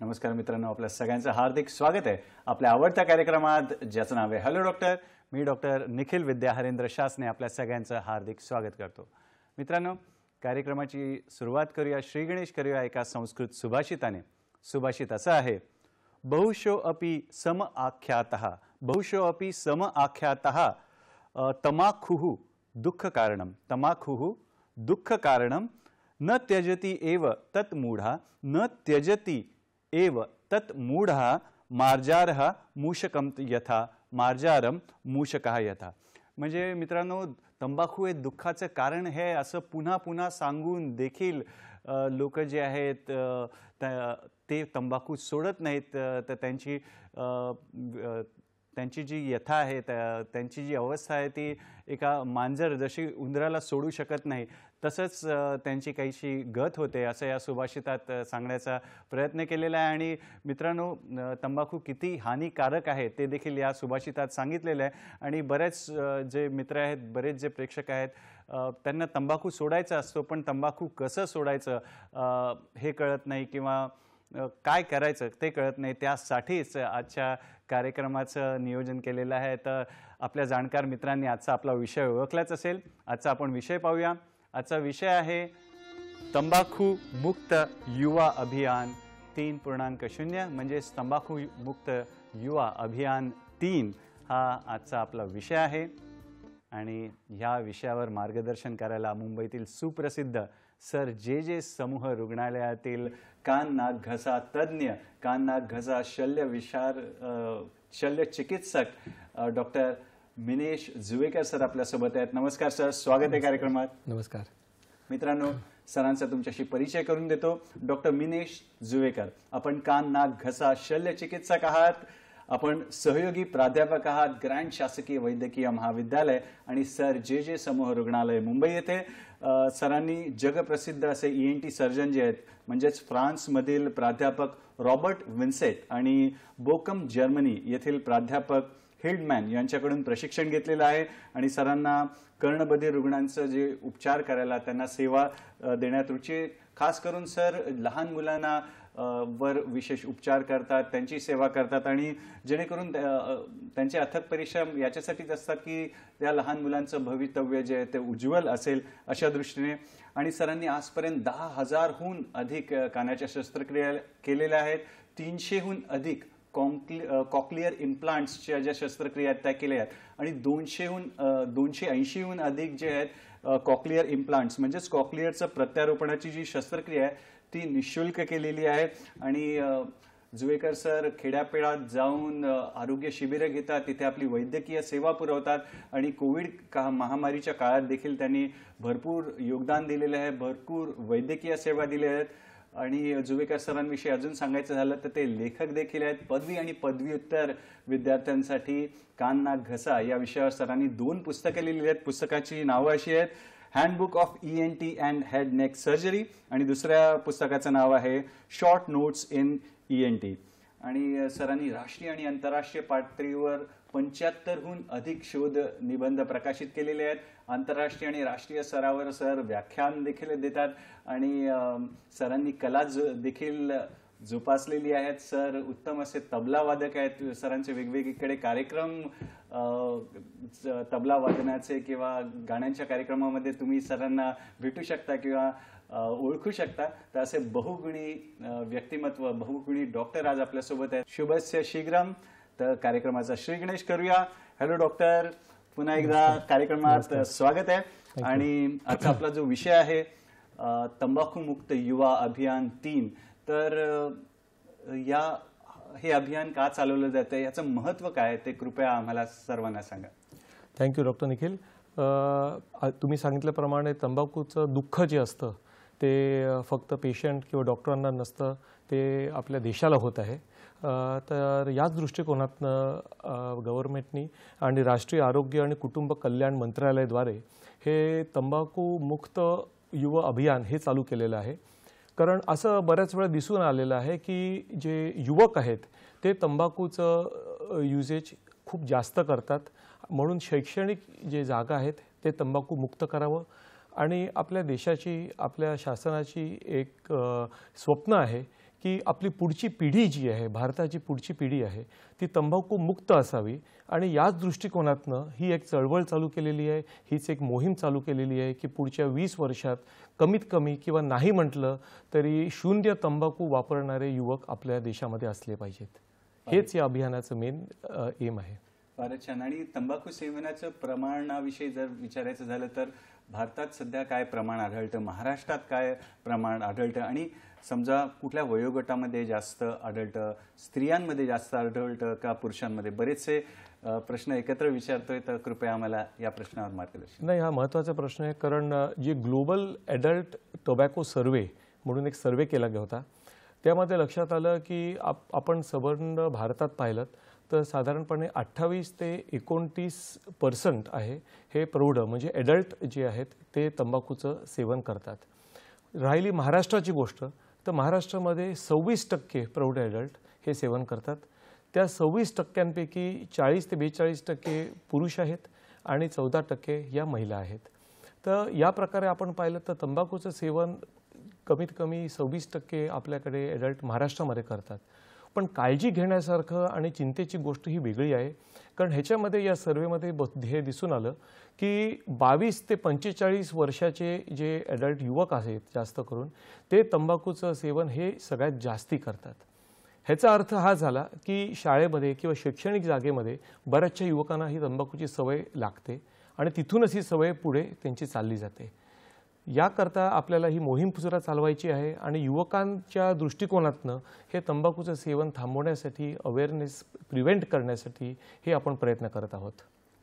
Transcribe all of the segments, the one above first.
नमस्कार मित्रांनो, आपल्या सगळ्यांचं हार्दिक स्वागत आहे आपल्या आवडत्या कार्यक्रमात ज्याचं नाव आहे हॅलो डॉक्टर। मी डॉक्टर निखिल विद्या हरेंद्र शासने आपल्या सगळ्यांचं हार्दिक स्वागत करतो। मित्रांनो, कार्यक्रमाची सुरुवात करूया, श्री गणेश करूया एका संस्कृत सुभाषिताने। सुभाषित असं आहे, बहुशो अपि सम आख्यातः, बहुशो अपि सम आख्यातः तमाखुः दुःख कारणम, तमाखुः दुःख कारणम न त्यजति एव तत्मूढ़ा, न त्यजति एव तत्मूढ़ा मार्जारः मूषकम यथा, मार्जारम मूषकः यथा। म्हणजे मित्रांनो, तंबाखू हे दुःखाचं कारण आहे असं पुन्हा पुन्हा सांगून देखील लोक जे आहेत ते तंबाखू सोडत नाहीत। तर त्यांची जी यथा आहे, त्यांची जी अवस्था आहे ती एका मांजर जशी उंदराला सोडू शकत नाही तसंच त्यांची काहीशी गत होते, असं या सुभाषितात सांगण्याचा प्रयत्न केलेला आहे। आणि मित्रांनो, तंबाखू किती हानिकारक आहे ते देखील या सुभाषितात सांगितलेलं आहे। आणि बरेच जे मित्र आहेत, बरेच जे प्रेक्षक आहेत, त्यांना तंबाखू सोडायचा असतो पण तंबाखू कसं सोडायचं हे कळत नाही किंवा काय करायचं ते कळत नाही। त्यासाठीच आजच्या कार्यक्रमाचं नियोजन केलेलं आहे। तर आपल्या जाणकार मित्रांनी आजचा आपला विषय ओळखलाच असेल। आजचा आपण विषय पाहूया। आजचा विषय आहे तंबाखू मुक्त युवा अभियान 3.0, म्हणजेच तंबाखू मुक्त युवा अभियान 3 हा आजचा आपला विषय आहे। आणि ह्या विषयावर मार्गदर्शन करायला मुंबईतील सुप्रसिद्ध सर जे समूह रुग्णालयातील कान नाक घसा तज्ञ, कान नाक घसा शल्य चिकित्सक डॉक्टर मिनेश जुवेकर सर आपल्यासोबत आहेत। नमस्कार सर, स्वागत आहे कार्यक्रमात। नमस्कार मित्रांनो, सरांचा तुमच्याशी परिचय करून देतो। डॉक्टर मिनेश जुवेकर, आपण कान नाक घसा शल्य चिकित्सक आहात, आपण सहयोगी प्राध्यापक आहात ग्रँड शासकीय वैद्यकीय महाविद्यालय आणि सर जे समूह रुग्णालय मुंबई येथे। सरांनी जगप्रसिद्ध असे ENT सर्जन जे आहेत, म्हणजेच फ्रान्समधील प्राध्यापक रॉबर्ट विन्सेट आणि बोकम जर्मनी येथील प्राध्यापक हिल्डमॅन यांच्याकडून प्रशिक्षण घेतलेलं आहे। आणि सरांना कर्णबधिर रुग्णांचं जे उपचार करायला, त्यांना सेवा देण्यात रुची, खास करून सर लहान मुलांना वर विशेष उपचार करतात, त्यांची सेवा करतात आणि जेणेकरून त्यांचे अथक परिश्रम याच्यासाठीच असतात की त्या लहान मुलांचं भवितव्य जे आहे ते उज्ज्वल असेल अशा दृष्टीने। आणि सरांनी आजपर्यंत 10,000हून अधिक कानाच्या शस्त्रक्रिया केलेल्या आहेत, 300हून अधिक कॉक्लिअर इम्प्लांट्सच्या ज्या शस्त्रक्रिया त्या केल्या आहेत आणि 280हून अधिक जे आहेत कॉक्लिअर इम्प्लांट्स म्हणजेच कॉक्लिअरचं प्रत्यारोपणाची जी शस्त्रक्रिया आहे ती निशुल्क केलेली आहे। आणि जुवेकर सर खेड्यापेडात जाऊन आरोग्य शिबिरं घेतात, तिथे आपली वैद्यकीय सेवा पुरवतात आणि कोविड महामारीच्या काळात देखील त्यांनी भरपूर योगदान दिलेलं आहे, भरपूर वैद्यकीय सेवा दिल्या आहेत। आणि जुवेकर सरांविषयी अजून सांगायचं झालं तर ते लेखक देखील आहेत। पदवी आणि पदव्युत्तर विद्यार्थ्यांसाठी कान नाक घसा या विषयावर सरांनी 2 पुस्तके लिहिली आहेत। पुस्तकाची नावं अशी आहेत, handbook of ENT and head neck surgery आणि दुसऱ्या पुस्तकाचं नाव आहे शॉर्ट नोट्स इन ENT। आणि सरांनी राष्ट्रीय आणि आंतरराष्ट्रीय पातळीवर 75हून अधिक शोध निबंध प्रकाशित केलेले आहेत। आंतरराष्ट्रीय आणि राष्ट्रीय स्तरावर सर व्याख्यान देखील देतात आणि सरांनी कला देखील जोपासलेली आहेत। सर उत्तम असे तबला वादक आहेत। सरांचे वेगवेगळीकडे कार्यक्रम तबला वादनाचे किंवा गाण्यांच्या कार्यक्रमामध्ये तुम्ही सरांना भेटू शकता किंवा ओळखू शकता। तर असे बहुगुणी व्यक्तिमत्व, बहुगुणी डॉक्टर आज आपल्यासोबत आहेत। शुभस्य शीघ्रम। तर कार्यक्रमाचा श्री गणेश करूया। हॅलो डॉक्टर, पुन्हा एकदा कार्यक्रमात स्वागत आहे। आणि आजचा आपला जो विषय आहे तंबाखू मुक्त युवा अभियान 3, तर हे अभियान का चालवलं जातं, याचं महत्त्व काय ते कृपया आम्हाला सर्वांना सांगा। Thank you doctor Nikhil. तुम्ही सांगितल्याप्रमाणे तंबाखूचं दुःख जे असतं ते फक्त पेशंट किंवा डॉक्टरांना नसतं, ते आपल्या देशाला होत आहे। तर याच दृष्टिकोनातनं गव्हर्नमेंटनी आणि राष्ट्रीय आरोग्य आणि कुटुंब कल्याण मंत्रालयाद्वारे हे तंबाखू मुक्त युवा अभियान हे चालू केलेलं आहे। कारण असं बऱ्याच वेळा दिसून आलेलं आहे की जे युवक आहेत ते तंबाखूचं युजेज खूप जास्त करतात, म्हणून शैक्षणिक जे जागा आहेत ते तंबाखू मुक्त करावं आणि आपल्या देशाची, आपल्या शासनाची एक स्वप्न आहे की आपली पुढची पिढी जी आहे, भारताची पुढची पिढी आहे, ती तंबाखू मुक्त असावी आणि याच दृष्टिकोनातनं ही एक चळवळ चालू केलेली आहे, हीच एक मोहीम चालू केलेली आहे की पुढच्या 20 वर्षात कमीत कमी किंवा नाही म्हटलं तरी शून्य तंबाखू वापरणारे युवक आपल्या देशामध्ये असले पाहिजेत. हेच या अभियानाचं मेन एम आहे. फारच छान. आणि तंबाखू सेवनाचं प्रमाणाविषयी जर विचारायचं झालं तर भारतात सध्या काय प्रमाण आढळतं, महाराष्ट्रात काय प्रमाण आढळतं, आणि समजा कुठल्या वयोगटामध्ये जास्त आढळतं, स्त्रियांमध्ये जास्त आढळतं का पुरुषांमध्ये? बरेचसे प्रश्न एकत्र विचारतोय, तर कृपया आम्हाला या प्रश्नावर मार्गदर्शन. नाही, हा महत्त्वाचा प्रश्न आहे, कारण जे ग्लोबल ॲडल्ट टोबॅको सर्वे म्हणून एक सर्वे केला गेला होता, त्यामध्ये लक्षात आलं की आपण संपूर्ण भारतात पाहिलं तर साधारणपणे 28 ते 29% आहे हे प्रौढ म्हणजे ॲडल्ट जे आहेत ते तंबाखूचं सेवन करतात. राहिली महाराष्ट्राची गोष्ट, तर महाराष्ट्रामध्ये 26% प्रौढ ॲडल्ट हे सेवन करतात. त्या 26%पैकी 40 ते 42% पुरुष आहेत आणि 14% या महिला आहेत. तर या प्रकारे आपण पाहिलं तर तंबाखूचं सेवन कमीत कमी 26% आपल्याकडे ॲडल्ट महाराष्ट्रामध्ये करतात. पण काळजी घेण्यासारखं आणि चिंतेची गोष्ट ही वेगळी आहे, कारण ह्याच्यामध्ये या सर्वेमध्ये हे दिसून आलं की 22 ते 45 वर्षाचे जे ॲडल्ट युवक आहेत जास्त करून ते तंबाखूचं सेवन हे सगळ्यात जास्ती करतात. ह्याचा अर्थ हा झाला की शाळेमध्ये किंवा शैक्षणिक जागेमध्ये बऱ्याचशा युवकांना ही तंबाखूची सवय लागते आणि तिथूनच ही सवय पुढे त्यांची चालली जाते. याकरता आपल्याला ही मोहीम सुद्धा चालवायची आहे आणि युवकांच्या दृष्टिकोनातनं हे तंबाखूचं सेवन थांबवण्यासाठी, अवेअरनेस प्रिव्हेंट करण्यासाठी हे आपण प्रयत्न करत आहोत.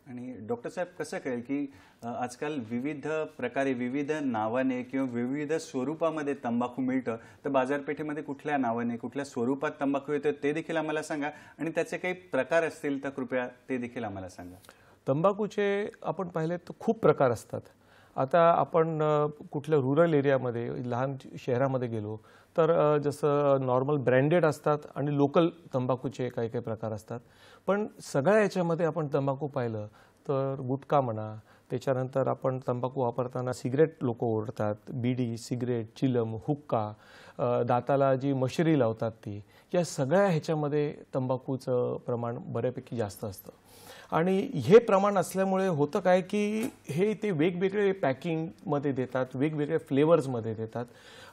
आणि डॉक्टर साहेब, कसं कळेल की आजकाल विविध प्रकारे, विविध नावाने किंवा विविध स्वरूपामध्ये तंबाखू मिळतं, तर बाजारपेठेमध्ये कुठल्या नावाने, कुठल्या स्वरूपात तंबाखू येतो ते देखील आम्हाला सांगा, आणि त्याचे काही प्रकार असतील तर कृपया ते देखील आम्हाला सांगा. तंबाखूचे आपण पाहिले तर खूप प्रकार असतात. आता आपण कुठल्या रुरल एरियामध्ये, लहान शहरामध्ये गेलो तर जसं नॉर्मल ब्रँडेड असतात आणि लोकल तंबाखूचे काही काही प्रकार असतात. पण सगळ्या याच्यामध्ये आपण तंबाखू पाहिलं तर गुटखा म्हणा, त्याच्यानंतर आपण तंबाखू वापरताना सिगरेट लोक ओढतात, बीडी, सिगरेट, चिलम, हुक्का, दाताला जी मशरी लावतात ती, या सगळ्या ह्याच्यामध्ये तंबाखूचं प्रमाण बऱ्यापैकी जास्त असतं. आणि हे प्रमाण असल्यामुळे होतं काय की हे ते वेगवेगळे पॅकिंगमध्ये देतात, वेगवेगळे फ्लेवर्समध्ये देतात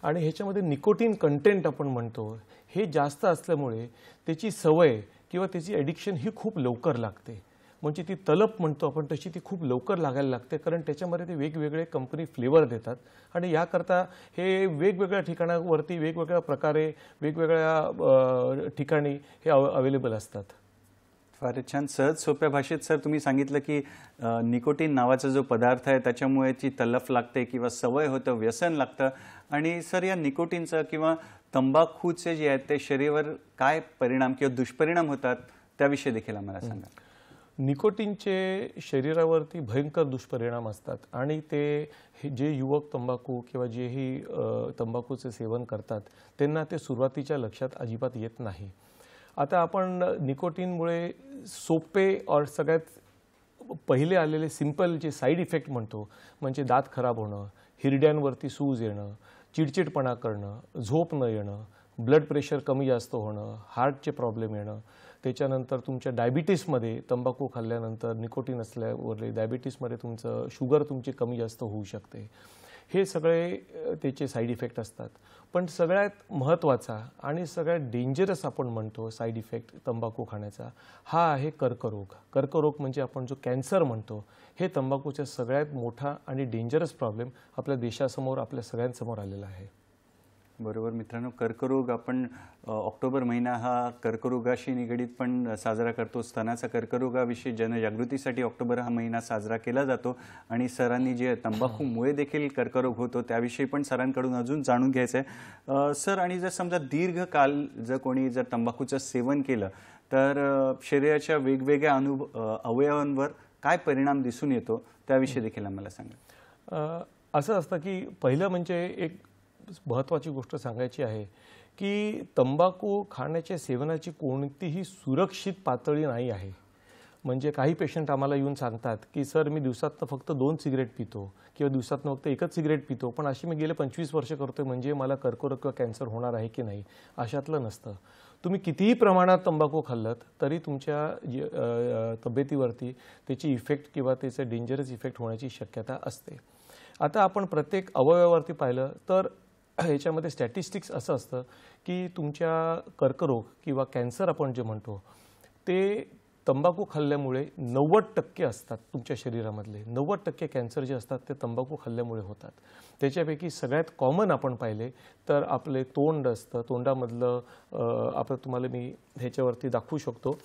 आणि ह्याच्यामध्ये निकोटीन कंटेंट आपण म्हणतो हे जास्त असल्यामुळे त्याची सवय किंवा त्याची ॲडिक्शन ही खूप लवकर लागते. म्हणजे ती तलप म्हणतो आपण तशी ती खूप लवकर लागायला लागते, कारण त्याच्यामध्ये ते वेगवेगळे कंपनी फ्लेवर देतात आणि याकरता हे वेगवेगळ्या ठिकाणावरती वेगवेगळ्या प्रकारे वेगवेगळ्या ठिकाणी हे अवेलेबल असतात. फारच छान. सहज सोप्या भाषेत सर तुम्ही सांगितलं की निकोटीन नावाचा जो पदार्थ आहे त्याच्यामुळे ती तलफ लागते किंवा सवय होतं, व्यसन लागतं. आणि सर या निकोटीनचं किंवा तंबाखूचे जे आहेत ते शरीरावर काय परिणाम किंवा दुष्परिणाम होतात त्याविषयी देखील आम्हाला सांगा. निकोटीनचे शरीरावरती भयंकर दुष्परिणाम असतात आणि ते जे युवक तंबाखू किंवा जेही तंबाखूचे सेवन करतात त्यांना ते सुरुवातीच्या लक्षात अजिबात येत नाही. आता आपण निकोटीनमुळे सोपे और सगळ्यात पहिले आलेले सिंपल जे साईड इफेक्ट म्हणतो, म्हणजे दात खराब होणं, हिरड्यांवरती सूज येणं, चिडचिडपणा करणं, झोप न येणं, ब्लड प्रेशर कमी जास्त होणं, हार्टचे प्रॉब्लेम येणं, त्याच्यानंतर तुमच्या डायबिटीसमध्ये तंबाखू खाल्ल्यानंतर निकोटीन असल्यावर डायबिटीसमध्ये तुमचं शुगर तुमची कमी जास्त होऊ शकते. हे सगळे त्याचे साईड इफेक्ट असतात. पण सगळ्यात महत्त्वाचा आणि सगळ्यात डेंजरस आपण म्हणतो साईड इफेक्ट तंबाखू खाण्याचा हा आहे कर्करोग. कर्करोग म्हणजे आपण जो कॅन्सर म्हणतो, हे तंबाखूचा सगळ्यात मोठा आणि डेंजरस प्रॉब्लेम आपल्या देशासमोर, आपल्या सगळ्यांसमोर आलेला आहे. बरोबर मित्रांनो, कर्करोग आपण ऑक्टोबर महिना हा कर्करोगाशी निगडीत पण साजरा करतो. स्तनाचा कर्करोगाविषयी जनजागृतीसाठी ऑक्टोबर हा महिना साजरा केला जातो. आणि सरांनी जे तंबाखूमुळे देखील कर्करोग होतो त्याविषयी पण सरांकडून अजून जाणून घ्यायचं आहे. सर, आणि जर समजा दीर्घकाल जर कोणी जर तंबाखूचं सेवन केलं तर शरीराच्या वेगवेगळ्या अवयवांवर काय परिणाम दिसून येतो त्याविषयी देखील आम्हाला सांगा. असं असतं की पहिलं म्हणजे एक महत्त्वाची गोष्ट सांगायची आहे की तंबाखू खाण्याच्या सेवनाची कोणतीही सुरक्षित पातळी नाही आहे. म्हणजे काही पेशंट आम्हाला येऊन सांगतात की सर मी दिवसातनं फक्त 2 सिगरेट पितो किंवा दिवसातनं फक्त एकच सिगरेट पितो, पण अशी मी गेले 25 वर्ष करतोय, म्हणजे मला कर्करोग किंवा कॅन्सर होणार आहे की नाही. अशातलं नसतं. तुम्ही कितीही प्रमाणात तंबाखू खाल्लत तरी तुमच्या तब्येतीवरती त्याची इफेक्ट किंवा त्याचे डेंजरस इफेक्ट होण्याची शक्यता असते. आता आपण प्रत्येक अवयवावरती पाहिलं तर ह्याच्यामध्ये स्टॅटिस्टिक्स असं असतं की तुमच्या कर्करोग किंवा कॅन्सर आपण जे म्हणतो ते तंबाखू खाल्ल्यामुळे 90% असतात. तुमच्या शरीरामधले 90% कॅन्सर जे असतात ते तंबाखू खाल्ल्यामुळे होतात. त्याच्यापैकी सगळ्यात कॉमन आपण पाहिले तर आपले तोंड असतं. तोंडामधलं आपण तुम्हाला मी ह्याच्यावरती दाखवू शकतो.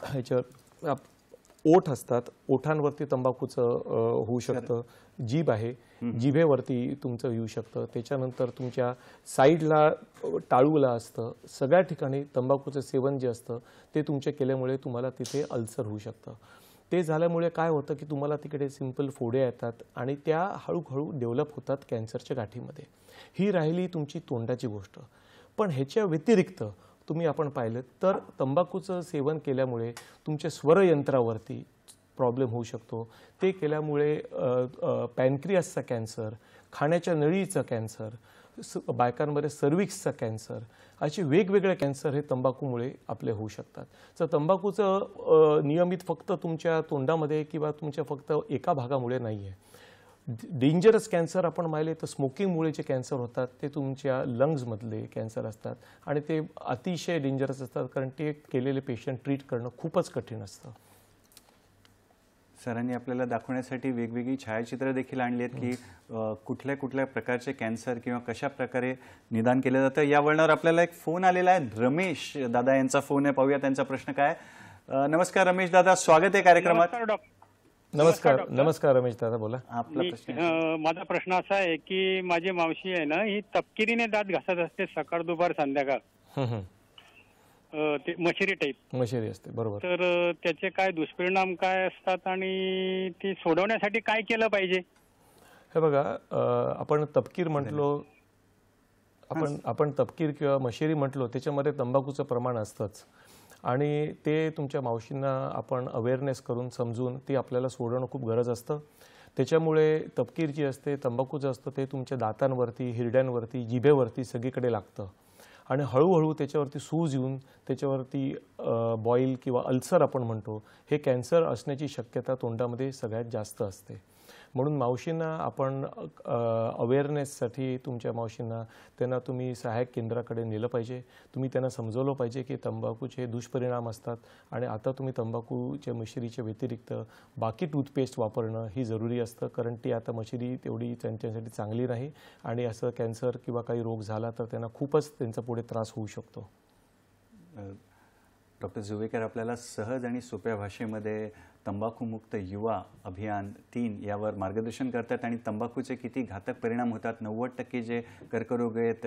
ह्याच्यावर ओठ असतात. ओठांवरती तंबाखूचं होऊ शकतं. जीभ आहे, जिभेवरती तुमचं येऊ शकतं. त्याच्यानंतर तुमच्या साईडला टाळूला असतं. सगळ्या ठिकाणी तंबाखूचं सेवन जे असतं ते तुमच्या केल्यामुळे तुम्हाला तिथे अल्सर होऊ शकतं. ते झाल्यामुळे काय होतं की तुम्हाला तिकडे सिंपल फोड्या येतात आणि त्या हळूहळू डेव्हलप होतात कॅन्सरच्या गाठीमध्ये. ही राहिली तुमची तोंडाची गोष्ट. पण ह्याच्या व्यतिरिक्त तुम्ही आपण पाहिलं तर तंबाखूचं सेवन केल्यामुळे तुमच्या स्वरयंत्रावरती प्रॉब्लेम होऊ शकतो. ते केल्यामुळे पॅनक्रियासचा कॅन्सर, खाण्याच्या नळीचा कॅन्सर, बायकांमध्ये सर्विक्सचा असे वेगवेगळे कॅन्सर हे तंबाखूमुळे आपले होऊ शकतात. तर तंबाखूचं नियमित फक्त तुमच्या तोंडामध्ये किंवा तुमच्या फक्त एका भागामुळे नाही आहे. डेंजरस कॅन्सर आपण पाहिले तर स्मोकिंगमुळे जे कॅन्सर होतात ते तुमच्या लंग्समधले कॅन्सर असतात आणि ते अतिशय डेंजरस असतात, कारण ते केलेले पेशंट ट्रीट करणं खूपच कठीण असतं. सरांनी आपल्याला दाखवण्यासाठी वेगवेगळी छायाचित्र देखील आणली आहेत की कुठल्या कुठल्या प्रकारचे कॅन्सर किंवा कशा प्रकारे निदान केलं जातं. या वळणावर आपल्याला एक फोन आलेला आहे. रमेश दादा यांचा फोन आहे, पाहूया त्यांचा प्रश्न काय. नमस्कार रमेश दादा, स्वागत आहे कार्यक्रमात. नमस्कार रमेश दादा, बोला. आपला प्रश्न. माझा प्रश्न असा आहे की माझी मावशी आहे ना, ही तपकिरीने दात घासत असते सकाळ दुपार संध्याकाळ. ते मशेरी टाईप मशेरी असते, बरोबर. तर त्याचे काय दुष्परिणाम काय असतात आणि ती सोडवण्यासाठी काय केलं पाहिजे? हे बघा, आपण तपकीर म्हटलो, आपण तपकीर किंवा मशेरी म्हटलो, त्याच्यामध्ये तंबाखूचं प्रमाण असतंच आणि ते तुमच्या मावशींना आपण अवेअरनेस करून समजून ती आपल्याला सोडवणं खूप गरज असतं. त्याच्यामुळे तपकीर जी असते, तंबाखूचं असतं, ते तुमच्या दातांवरती, हिरड्यांवरती, जिभेवरती सगळीकडे लागतं आणि हळूहळू त्याच्यावरती सूज येऊन त्याच्यावरती बॉईल किंवा अल्सर आपण म्हणतो, हे कॅन्सर असण्याची शक्यता तोंडामध्ये सगळ्यात जास्त असते. म्हणून मावशींना आपण अवेअरनेससाठी तुमच्या मावशींना त्यांना तुम्ही सहाय्यक केंद्राकडे नेलं पाहिजे. तुम्ही त्यांना समजवलं पाहिजे की तंबाखूचे दुष्परिणाम असतात आणि आता तुम्ही तंबाखूच्या मशिरीच्या व्यतिरिक्त बाकी टूथपेस्ट वापरणं ही जरुरी असतं, कारण ती आता मशिरी तेवढी त्यांच्यासाठी चांगली नाही आणि असं कॅन्सर किंवा काही रोग झाला तर त्यांना खूपच त्यांचा पुढे त्रास होऊ शकतो. डॉक्टर जुवेकर आपल्याला सहज आणि सोप्या भाषेमध्ये तंबाखूमुक्त युवा अभियान 3 यावर मार्गदर्शन करतात आणि तंबाखूचे किती घातक परिणाम होतात. 90% जे कर्करोग आहेत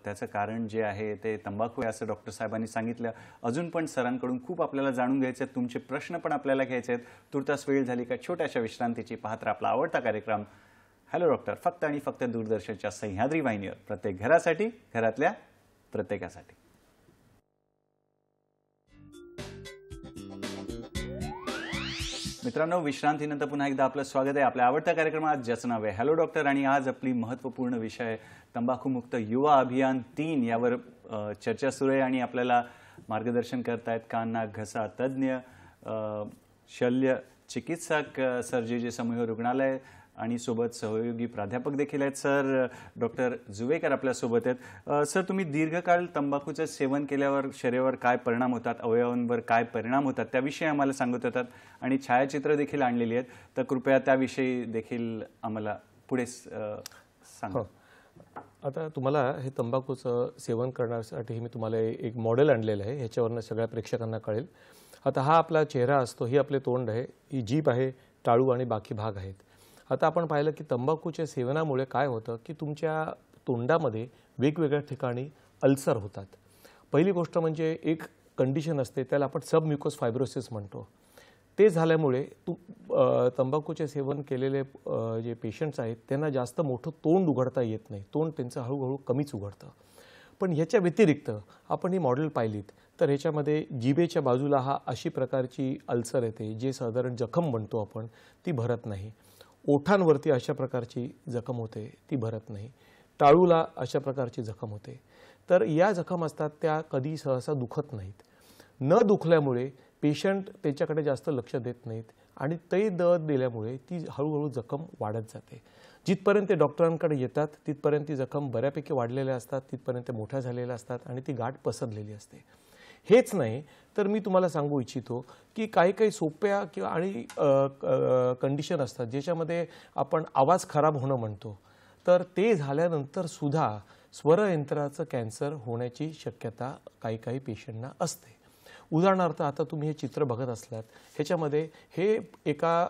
त्याचं कारण जे आहे ते तंबाखू आहे असं डॉक्टर साहेबांनी सांगितलं. अजून पण सरांकडून खूप आपल्याला जाणून घ्यायचे आहेत, तुमचे प्रश्न पण आपल्याला घ्यायचे आहेत. तुर्तास वेळ झाली का छोट्याशा विश्रांतीची पाहत राहा आपला आवडता कार्यक्रम हॅलो डॉक्टर, फक्त आणि फक्त दूरदर्शनच्या सह्याद्री वाहिनीवर, प्रत्येक घरासाठी, घरातल्या प्रत्येकासाठी. मित्रांनो, विश्रांतीनंतर पुन्हा एकदा आपलं स्वागत आहे आपल्या आवडत्या कार्यक्रमात, ज्याचं नाव आहे हॅलो डॉक्टर. आणि आज आपली महत्त्वपूर्ण विषय तंबाखूमुक्त युवा अभियान 3 यावर चर्चा सुरू आहे आणि आपल्याला मार्गदर्शन करतायत कान नाक घसा तज्ज्ञ, शल्य चिकित्सक सर जे समूह रुग्णालय आणि सोबत सहयोगी प्राध्यापक देखील आहेत. सर डॉक्टर जुवेकर आपल्यासोबत आहेत. सर, तुम्ही दीर्घकाळ तंबाखूचं सेवन केल्यावर शरीरावर काय परिणाम होतात, अवयवांवर काय परिणाम होतात त्याविषयी आम्हाला सांगत होतात आणि छायाचित्र देखील आणलेली आहेत, तर कृपया त्याविषयी देखील आम्हाला पुढे सांगा. आता तुम्हाला हे तंबाखूचं सेवन करण्यासाठी मी तुम्हाला एक मॉडेल आणलेलं आहे, ह्याच्यावरनं सगळ्या प्रेक्षकांना कळेल. आता हा आपला चेहरा असतो, ही आपले तोंड आहे, ही जीभ आहे, टाळू आणि बाकी भाग आहेत. आता आपण पाहिलं की तंबाखूच्या सेवनामुळे काय होतं की तुमच्या तोंडामध्ये वेगवेगळ्या ठिकाणी अल्सर होतात. पहिली गोष्ट म्हणजे एक कंडिशन असते त्याला आपण सबम्युकोस फायब्रोसिस म्हणतो. ते झाल्यामुळे तंबाखूचे सेवन केलेले जे पेशंट्स आहेत त्यांना जास्त मोठं तोंड उघडता येत नाही, तोंड त्यांचं हळूहळू कमीच उघडतं. पण ह्याच्या व्यतिरिक्त आपण ही मॉडेल पाहिलीत तर ह्याच्यामध्ये जिभेच्या बाजूला हा अशी प्रकारची अल्सर येते, जे साधारण जखम म्हणतो आपण, ती भरत नाही. ओठांवरती अशा प्रकारची जखम होते, ती भरत नाही. टाळूला अशा प्रकारची जखम होते. तर या जखम असतात त्या कधी सहसा दुखत नाहीत. न दुखल्यामुळे पेशंट त्याच्याकडे जास्त लक्ष देत नाहीत आणि ते दिल्यामुळे ती हळूहळू जखम वाढत जाते. जिथपर्यंत ते डॉक्टरांकडे येतात तिथपर्यंत ती जखम बऱ्यापैकी वाढलेल्या असतात, तिथपर्यंत मोठ्या झालेल्या असतात आणि ती गाठ पसरलेली असते. हेच नाही तर मी तुम्हाला सांगू इच्छितो की काही काही सोप्या किंवा आणि कंडिशन असतात ज्याच्यामध्ये आपण आवाज खराब होणं म्हणतो, तर ते झाल्यानंतर सुद्धा स्वरयंत्राचं कॅन्सर होण्याची शक्यता काही काही पेशंटना असते. उदाहरणार्थ आता तुम्ही हे चित्र बघत असलात, ह्याच्यामध्ये हे एका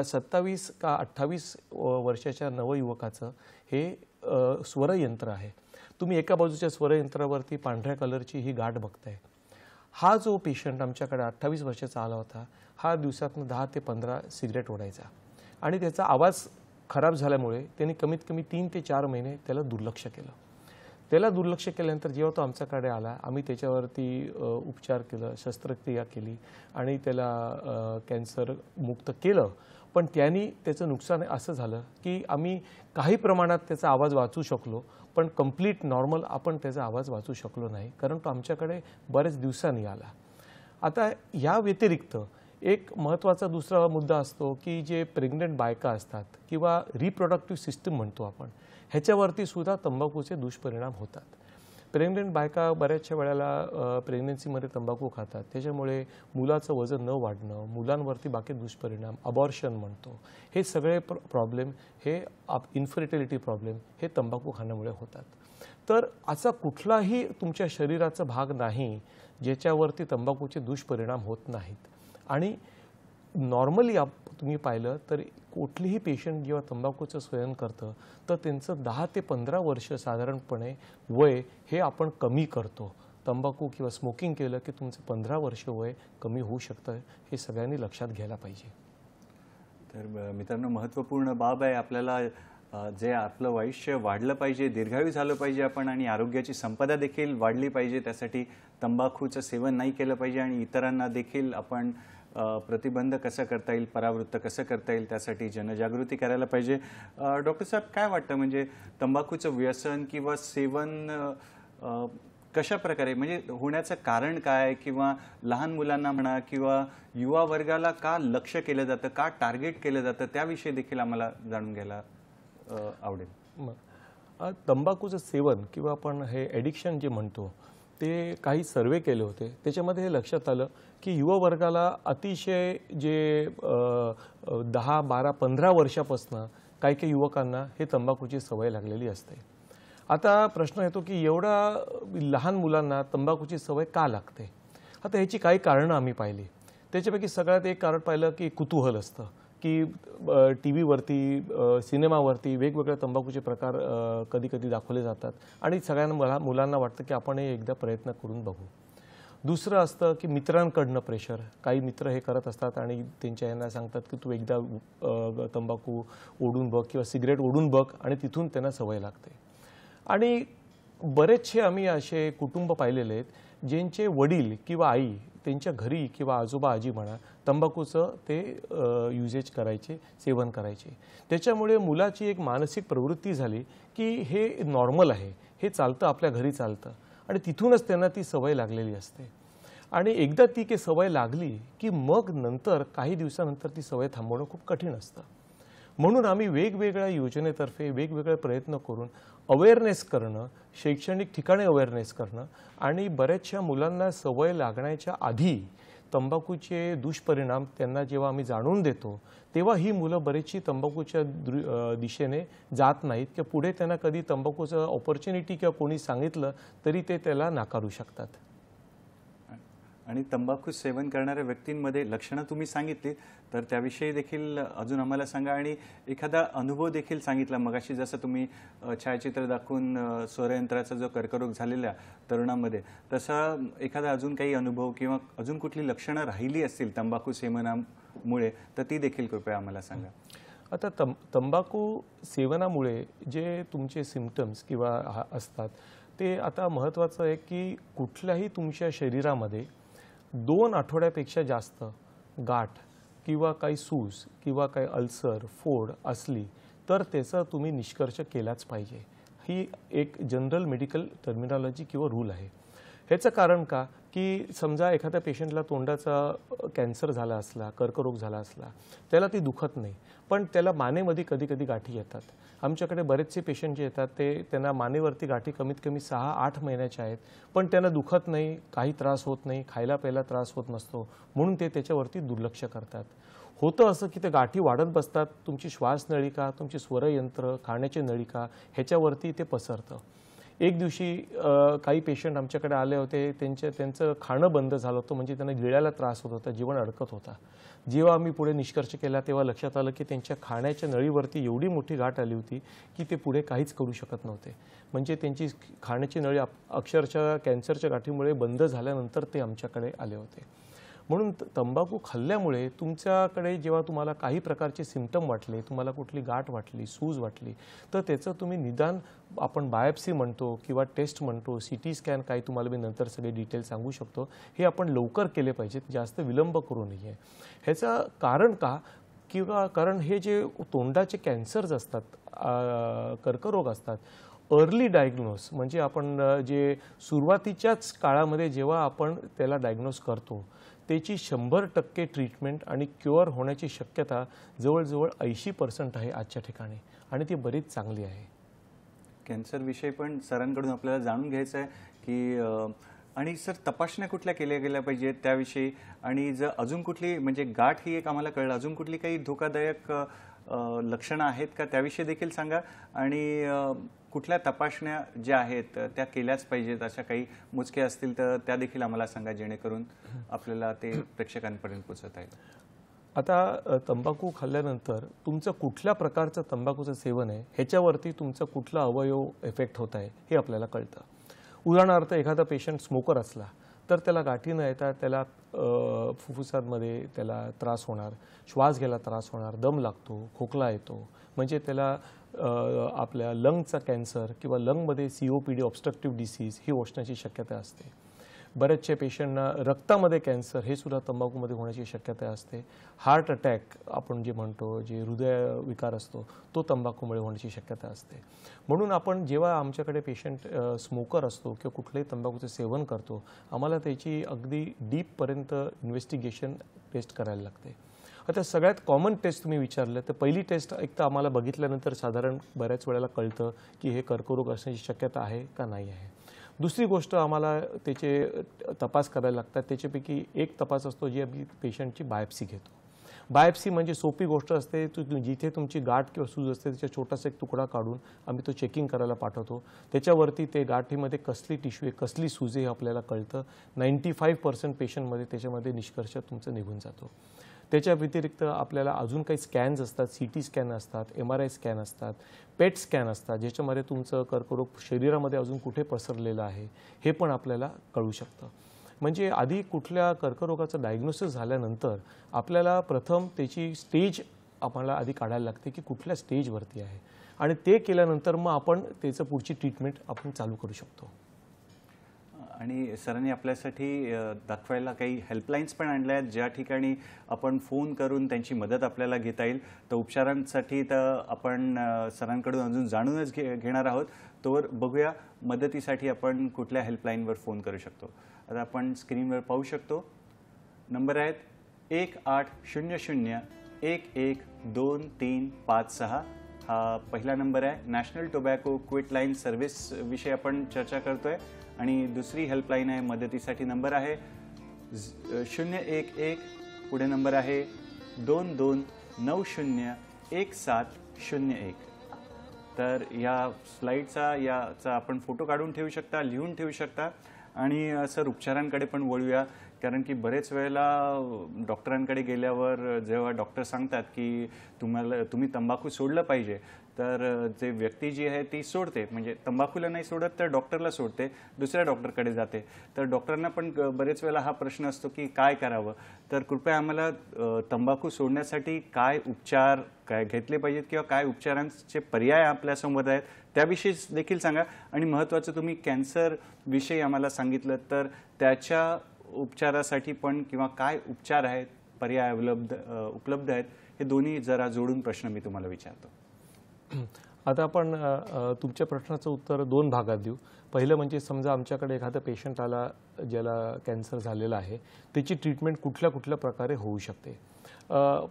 27 का 28 वर्षाच्या नवयुवकाचं हे स्वरयंत्र आहे. तुम्ही एका बाजूच्या स्वरयंत्रावरती पांढऱ्या कलरची ही गाठ बघताय. हा जो पेशंट आमच्याकडे 28 वर्षाचा आला होता, हा दिवसातून 10 ते 15 सिगरेट ओढायचा आणि त्याचा आवाज खराब झाल्यामुळे त्यांनी कमीत कमी 3 ते 4 महिने त्याला दुर्लक्ष केलं. त्याला दुर्लक्ष केल्यानंतर जेव्हा तो आमच्याकडे आला, आम्ही त्याच्यावरती उपचार केलं, शस्त्रक्रिया केली आणि त्याला कॅन्सर मुक्त केलं. पण त्यांनी त्याचं नुकसान असं झालं की आम्ही काही प्रमाणात त्याचा आवाज वाचवू शकलो, पण कंप्लीट नॉर्मल आपण त्याचा आवाज वाचवू शकलो नाही, कारण तो आमच्याकडे बरेच दिवसांनी आला. आता या व्यतिरिक्त एक महत्त्वाचा दुसरा मुद्दा असतो की जे प्रेग्नंट बायका असतात किंवा रिप्रोडक्टिव्ह सिस्टम म्हणतो आपण, ह्याच्यावरती सुद्धा तंबाखूचे दुष्परिणाम होतात. प्रेग्नंट बायका बऱ्याचशा वेळेला प्रेग्नन्सीमध्ये तंबाखू खातात, त्याच्यामुळे मुलाचं वजन न वाढणं, मुलांवरती बाकी दुष्परिणाम, अबॉर्शन म्हणतो, हे सगळे प्रॉब्लेम, हे इन्फर्टिलिटी प्रॉब्लेम हे तंबाखू खाण्यामुळे होतात. तर असा कुठलाही तुमच्या शरीराचा भाग नाही ज्याच्यावरती तंबाखूचे दुष्परिणाम होत नाहीत. आणि नॉर्मली तुम्ही पाहिलं तर कुठलीही पेशंट जेव्हा तंबाखूचं सेवन करतं तर त्यांचं 10 ते 15 वर्ष साधारणपणे वय हे आपण कमी करतो. तंबाखू किंवा स्मोकिंग केलं की तुमचं 15 वर्ष वय कमी होऊ शकतं, हे सगळ्यांनी लक्षात घ्यायला पाहिजे. तर मित्रांनो, महत्त्वपूर्ण बाब आहे. आपल्याला जे आपलं आयुष्य वाढलं पाहिजे, दीर्घायू झालं पाहिजे आपण, आणि आरोग्याची संपदा देखील वाढली पाहिजे, त्यासाठी तंबाखूचं सेवन नाही केलं पाहिजे आणि इतरांना देखील आपण प्रतिबंध कसं करता येईल, परावृत्त कसं करता येईल, त्यासाठी जनजागृती करायला पाहिजे. डॉक्टर साहेब, काय वाटतं, म्हणजे तंबाखूचं व्यसन किंवा सेवन कशा प्रकारे म्हणजे होण्याचं कारण काय, किंवा लहान मुलांना म्हणा किंवा युवा वर्गाला का लक्ष केलं जातं, का टार्गेट केलं जातं, त्याविषयी देखील आम्हाला जाणून घ्यायला आवडेल. तंबाखूचं सेवन किंवा आपण हे ॲडिक्शन जे म्हणतो ते काही सर्वे केले होते, त्याच्यामध्ये हे लक्षात आलं की युवा वर्गाला अतिशय जे 10, 12, 15 वर्षापासून काही काही युवकांना हे तंबाखूची सवय लागलेली असते. आता प्रश्न येतो की एवढा लहान मुलांना तंबाखूची सवय का लागते. आता ह्याची काही कारणं आम्ही पाहिली. त्याच्यापैकी सगळ्यात एक कारण पाहिलं की कुतूहल असतं की टी व्हीवरती, सिनेमावरती वेगवेगळे तंबाखूचे प्रकार कधी कधी दाखवले जातात आणि सगळ्यांना मुलांना वाटतं की आपण एकदा प्रयत्न करून बघू. दुसरं असतं की मित्रांकडनं प्रेशर. काही मित्र हे करत असतात आणि त्यांच्या यांना सांगतात की तू एकदा तंबाखू ओढून बघ किंवा सिगरेट ओढून बघ, आणि तिथून त्यांना सवय लागते. आणि बरेचसे आम्ही असे कुटुंब पाहिलेले आहेत ज्यांचे वडील किंवा आई त्यांच्या घरी किंवा आजोबा आजी म्हणा तंबाखूचं ते युजेज करायचे, सेवन करायचे. त्याच्यामुळे मुलाची एक मानसिक प्रवृत्ती झाली की हे नॉर्मल आहे, हे चालतं, आपल्या घरी चालतं, आणि तिथूनच त्यांना ती सवय लागलेली असते. आणि एकदा ती सवय लागली की मग नंतर काही दिवसानंतर ती सवय थांबवणं खूप कठीण असतं. म्हणून आम्ही वेगवेगळ्या योजनेतर्फे वेगवेगळे प्रयत्न करून अवेअरनेस करणं, शैक्षणिक ठिकाणी अवेअरनेस करणं, आणि बऱ्याचशा मुलांना सवय लागण्याच्या आधी तंबाखूचे दुष्परिणाम त्यांना जेव्हा आम्ही जाणून देतो तेव्हा ही मुलं बरेचशी तंबाखूच्या दिशेने जात नाहीत, की पुढे त्यांना कधी तंबाखूचं ऑपॉर्च्युनिटी किंवा कोणी सांगितलं तरी ते त्याला नाकारू शकतात. आणि तंबाखू सेवन करणाऱ्या व्यक्तींमध्ये लक्षणं तुम्ही सांगितली, तर त्याविषयी देखील अजून आम्हाला सांगा, आणि एखादा अनुभव देखील सांगितला मगाशी, जसं तुम्ही छायाचित्र दाखवून स्वरयंत्राचा जो कर्करोग झालेल्या तरुणांमध्ये, तसा एखादा अजून काही अनुभव किंवा अजून कुठली लक्षणं राहिली असतील तंबाखू सेवनामुळे, तर ती देखील कृपया आम्हाला सांगा. आता तंबाखू सेवनामुळे जे तुमचे सिम्पटम्स किंवा असतात ते आता महत्त्वाचं आहे की कुठल्याही तुमच्या शरीरामध्ये 2 आठवड्यापेक्षा जास्त गाठ किंवा काही सूज किंवा काही अल्सर फोड असली तर त्याचा तुम्ही निष्कर्ष केलाच पाहिजे. ही एक जनरल मेडिकल टर्मिनॉलॉजी किंवा रूल आहे. ह्याचं कारण का की समजा एखाद्या पेशंटला तोंडाचा कॅन्सर झाला असला, कर्करोग झाला असला, त्याला ती दुखत नाही, पण त्याला मानेमध्ये कधी कधी गाठी येतात. आमच्याकडे बरेचसे पेशंट जे येतात ते त्यांना मानेवरती गाठी कमीत कमी 6-8 महिन्याच्या आहेत, पण त्यांना दुखत नाही, काही त्रास होत नाही, खायला प्यायला त्रास होत नसतो, म्हणून ते त्याच्यावरती दुर्लक्ष करतात. होतं असं की ते गाठी वाढत बसतात, तुमची श्वासनळिका, तुमची स्वरयंत्र, खाण्याची नळिका ह्याच्यावरती ते पसरतं. एक दिवशी काही पेशंट आमच्याकडे आले होते, त्यांचं खाणं बंद झालं होतं, म्हणजे त्यांना गिळायला त्रास होत होता, जीवन अडकत होता. जेव्हा आम्ही पुढे निष्कर्ष केला तेव्हा लक्षात आलं की त्यांच्या खाण्याच्या नळीवरती एवढी मोठी गाठ आली होती की ते पुढे काहीच करू शकत नव्हते. म्हणजे त्यांची खाण्याची नळी अक्षरशः कॅन्सरच्या गाठीमुळे बंद झाल्यानंतर ते आमच्याकडे आले होते. म्हणून तंबाखू खाल्ल्यामुळे तुमच्याकडे जेव्हा तुम्हाला काही प्रकारचे सिम्पटम वाटले, तुम्हाला कुठली गाठ वाटली, सूज वाटली, तर त्याचं तुम्ही निदान आपण बायोप्सी म्हणतो किंवा टेस्ट म्हणतो, CT स्कॅन, काही तुम्हाला मी नंतर सगळे डिटेल सांगू शकतो, हे आपण लवकर केले पाहिजेत, जास्त विलंब करू नये. ह्याचं कारण का किंवा कारण हे जे तोंडाचे कॅन्सर्स असतात, कर्करोग असतात, अर्ली डायग्नोस म्हणजे आपण जे सुरुवातीच्याच काळामध्ये जेव्हा आपण त्याला डायग्नोस करतो त्याची 100% ट्रीटमेंट आणि क्युअर होण्याची शक्यता जवळजवळ 80% आहे आजच्या ठिकाणी, आणि ती बरीच चांगली आहे. कॅन्सरविषयी पण सरांकडून आपल्याला जाणून घ्यायचं आहे की आणि सर तपासण्या कुठल्या केल्या गेल्या पाहिजेत त्याविषयी, आणि जर अजून कुठली म्हणजे गाठ ही एक आम्हाला कळलं, अजून कुठली काही धोकादायक लक्षणं आहेत का त्याविषयी देखील सांगा, आणि कुठल्या तपासण्या ज्या आहेत त्या केल्याच पाहिजेत अशा काही मोजक्या असतील तर त्या देखील आम्हाला सांगा, जेणेकरून आपल्याला ते प्रेक्षकांपर्यंत पोहोचवता येईल. आता तंबाखू खाल्ल्यानंतर तुमचं कुठल्या प्रकारचं तंबाखूचं सेवन आहे ह्याच्यावरती तुमचं कुठला अवयव इफेक्ट होत आहे हे आपल्याला कळतं. उदाहरणार्थ एखादा पेशंट स्मोकर असला तर त्याला गाठी न येता त्याला फुफ्फुसांमध्ये त्याला त्रास होणार, श्वास घ्यायला त्रास होणार, दम लागतो, खोकला येतो, म्हणजे त्याला आपल्या लंगचा कॅन्सर किंवा लंगमध्ये COPD ऑब्स्ट्रक्टिव्ह डिसीज ही होण्याची शक्यता असते. बरेचसे पेशंटना रक्तामध्ये कॅन्सर हे सुद्धा तंबाखूमध्ये होण्याची शक्यता असते. हार्ट अटॅक आपण जे म्हणतो, जे हृदय विकार असतो, तो तंबाखूमुळे होण्याची शक्यता असते. म्हणून आपण जेव्हा आमच्याकडे पेशंट स्मोकर असतो किंवा कुठलंही तंबाखूचं सेवन करतो, आम्हाला त्याची अगदी डीपपर्यंत इन्व्हेस्टिगेशन टेस्ट करायला लागते. आता सगळ्यात कॉमन टेस्ट तुम्ही विचारलं तर पहिली टेस्ट एक तर आम्हाला बघितल्यानंतर साधारण बऱ्याच वेळेला कळतं की हे कर्करोग असण्याची शक्यता आहे का नाही आहे. दुसरी गोष्ट आम्हाला त्याचे तपास करायला लागतात. त्याच्यापैकी एक तपास असतो जी आम्ही पेशंटची बायोप्सी घेतो. बायोप्सी म्हणजे सोपी गोष्ट असते, जिथे तुमची गाठ किंवा सूज असते त्याचा छोटासा एक तुकडा काढून आम्ही तो चेकिंग करायला पाठवतो. त्याच्यावरती ते गाठीमध्ये कसली टिश्यू आहे, कसली सूज आहे हे आपल्याला कळतं. 95% पेशंटमध्ये त्याच्यामध्ये निष्कर्ष तुमचं निघून जातो. त्याच्या व्यतिरिक्त आपल्याला अजून काही स्कॅन्स असतात, CT स्कॅन असतात, MRI स्कॅन असतात, पेट स्कॅन असतात, ज्याच्यामध्ये तुमचं कर्करोग शरीरामध्ये अजून कुठे पसरलेलं आहे हे पण आपल्याला कळू शकतं. म्हणजे आधी कुठल्या कर्करोगाचं डायग्नोसिस झाल्यानंतर आपल्याला प्रथम त्याची स्टेज आपल्याला आधी काढायला लागते की कुठल्या स्टेजवरती आहे, आणि ते केल्यानंतर मग आपण त्याचं पुढची ट्रीटमेंट आपण चालू करू शकतो. आणि सरांनी आपल्यासाठी दाखवायला काही हेल्पलाईन्स पण आणल्या आहेत, ज्या ठिकाणी आपण फोन करून त्यांची मदत आपल्याला घेता येईल. तर उपचारांसाठी तर आपण सरांकडून अजून जाणूनच घेणार आहोत. तोवर बघूया मदतीसाठी आपण कुठल्या हेल्पलाईनवर फोन करू शकतो. आता आपण स्क्रीनवर पाहू शकतो, नंबर आहेत 1800-112356. हा पहिला नंबर आहे. National tobacco quit line service विषयी आपण चर्चा करतोय. आणि दुसरी हेल्पलाईन आहे मदतीसाठी, नंबर आहे 011, पुढे नंबर आहे 22901701. तर या स्लाईडचा याचा आपण फोटो काढून ठेवू शकता, लिहून ठेवू शकता. आणि सर उपचारांकडे पण वळूया, कारण की बरेच वेळेला डॉक्टरांकडे गेल्यावर जेव्हा डॉक्टर सांगतात की तुम्ही तंबाखू सोडलं पाहिजे, तर जे व्यक्ती जी आहे ती सोडते, म्हणजे तंबाखूला नाही सोडत तर डॉक्टरला सोडते, दुसऱ्या डॉक्टरकडे जाते. तर डॉक्टरांना पण बरेच वेळेला हा प्रश्न असतो की काय करावं. तर कृपया आम्हाला तंबाखू सोडण्यासाठी काय उपचार घेतले पाहिजेत किंवा काय उपचारांचे पर्याय आपल्यासमोर आहेत त्याविषयी देखील सांगा. आणि महत्त्वाचं तुम्ही कॅन्सर विषयी आम्हाला सांगितलं, तर त्याच्या उपचारासाठी पण किंवा काय उपचार आहेत, पर्याय उपलब्ध आहेत, हे दोन्ही जरा जोडून प्रश्न मी तुम्हाला विचारतो. आता आपण तुमच्या प्रश्नाचं उत्तर 2 भागात देऊ. पहिलं म्हणजे समजा आमच्याकडे एखादा पेशंट आला ज्याला कॅन्सर झालेला आहे, त्याची ट्रीटमेंट कुठल्या कुठल्या प्रकारे होऊ शकते.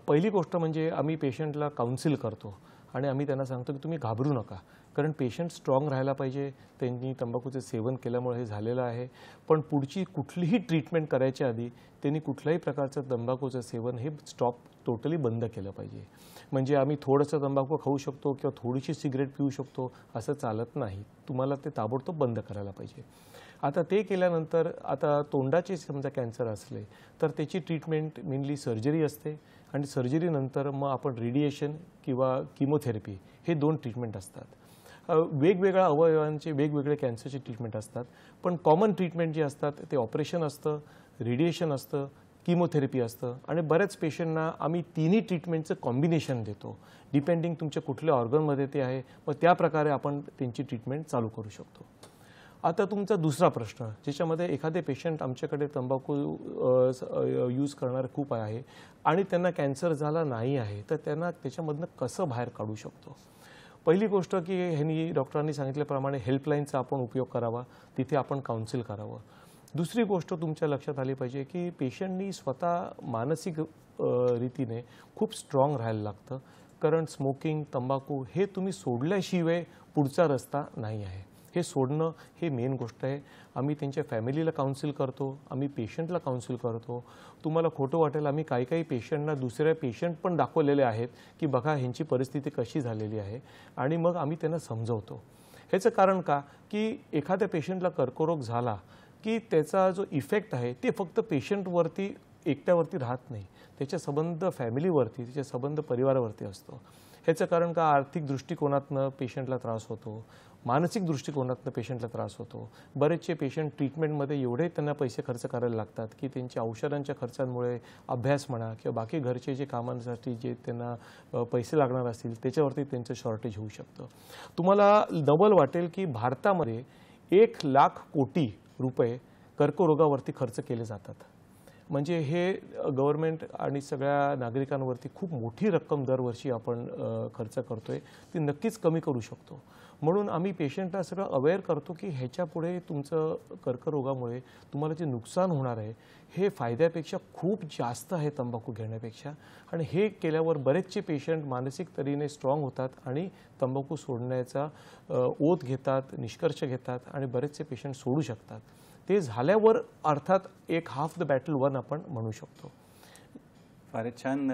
पहिली गोष्ट म्हणजे आम्ही पेशंटला काउन्सिल करतो आणि आम्ही त्यांना सांगतो की तुम्ही घाबरू नका, कारण पेशंट स्ट्रॉंग राहायला पाहिजे. त्यांनी तंबाखूचे सेवन केल्यामुळे हे झालेलं आहे, पण पुढची कुठलीही ट्रीटमेंट करायच्या आधी त्यांनी कुठल्याही प्रकारचं तंबाखूचं सेवन हे टोटली बंद केलं पाहिजे. म्हणजे आम्ही थोडंसं तंबाखू खाऊ शकतो किंवा थोडीशी सिगरेट पिऊ शकतो असं चालत नाही. तुम्हाला ते ताबडतोब बंद करायला पाहिजे. आता ते केल्यानंतर आता तोंडाचे समजा कॅन्सर असले तर त्याची ट्रीटमेंट मेनली सर्जरी असते आणि सर्जरीनंतर मग आपण रेडिएशन किंवा किमोथेरपी हे 2 ट्रीटमेंट असतात. वेगवेगळ्या अवयवांचे वेगवेगळे कॅन्सरचे ट्रीटमेंट असतात, पण कॉमन ट्रीटमेंट जे असतात ते ऑपरेशन असतं, रेडिएशन असतं, किमोथेरपी असतं आणि बऱ्याच पेशंटना आम्ही तिन्ही ट्रीटमेंटचं कॉम्बिनेशन देतो. डिपेंडिंग तुमच्या कुठल्या ऑर्गनमध्ये ते आहे, मग त्या प्रकारे आपण त्यांची ट्रीटमेंट चालू करू शकतो. आता तुमचा दुसरा प्रश्न, ज्याच्यामध्ये एखादे पेशंट आमच्याकडे तंबाखू यूज करणारे खूप आहे आणि त्यांना कॅन्सर झाला नाही आहे, तर त्यांना त्याच्यामधनं कसं बाहेर काढू शकतो. पहिली गोष्ट की ह्यांनी डॉक्टरांनी सांगितल्याप्रमाणे हेल्पलाईनचा आपण उपयोग करावा, तिथे आपण काउन्सिल करावं. दुसरी गोष्ट तुमच्या लक्षात आली पाहिजे की पेशंटनी स्वतः मानसिक रीतीने खूप स्ट्रॉंग राहायला लागतं, कारण स्मोकिंग तंबाखू हे तुम्ही सोडल्याशिवाय पुढचा रस्ता नाही आहे. हे सोडणं हे मेन गोष्ट आहे. आम्ही त्यांच्या फॅमिलीला काउन्सिल करतो, आम्ही पेशंटला काउन्सिल करतो. तुम्हाला खोटं वाटेल, आम्ही काही पेशंटना दुसऱ्या पेशंट पण दाखवलेले आहेत की बघा ह्यांची परिस्थिती कशी झालेली आहे आणि मग आम्ही त्यांना समजवतो. ह्याचं कारण का की एखाद्या पेशंटला कर्करोग झाला की त्याचा जो इफेक्ट आहे ते फक्त पेशंटवरती एकट्यावरती राहत नाही, त्याच्या संबंध फॅमिलीवरती, त्याच्या संबंध परिवारावरती असतो. ह्याचं कारण का आर्थिक दृष्टिकोनातनं पेशंटला त्रास होतो, मानसिक दृष्टिकोनातनं पेशंटला त्रास होतो. बरेचसे पेशंट ट्रीटमेंटमध्ये एवढे त्यांना पैसे खर्च करायला लागतात की त्यांच्या औषधांच्या खर्चांमुळे अभ्यास म्हणा किंवा बाकी घरचे जे कामांसाठी जे त्यांना पैसे लागणार असतील त्याच्यावरती त्यांचं शॉर्टेज होऊ शकतं. तुम्हाला नवल वाटेल की भारतामध्ये 1,00,000 कोटी रुपये कर्करोगावरती खर्च केले जातात. म्हणजे हे गव्हर्नमेंट आणि सगळ्या नागरिकांवरती खूप मोठी रक्कम दरवर्षी आपण खर्च करतोय, ती नक्कीच कमी करू शकतो. म्हणून आम्ही पेशंटला सगळं अवेअर करतो की ह्याच्यापुढे तुमचं कर्करोगामुळे तुम्हाला जे नुकसान होणार आहे हे फायद्यापेक्षा खूप जास्त आहे तंबाखू घेण्यापेक्षा, आणि हे केल्यावर बरेचसे पेशंट मानसिक तऱ्हेने स्ट्रॉंग होतात आणि तंबाखू सोडण्याचा ओथ घेतात, निष्कर्ष घेतात आणि बरेचसे पेशंट सोडू शकतात. ते झाल्यावर अर्थात एक हाफ द बॅटल वन आपण म्हणू शकतो. फारच छान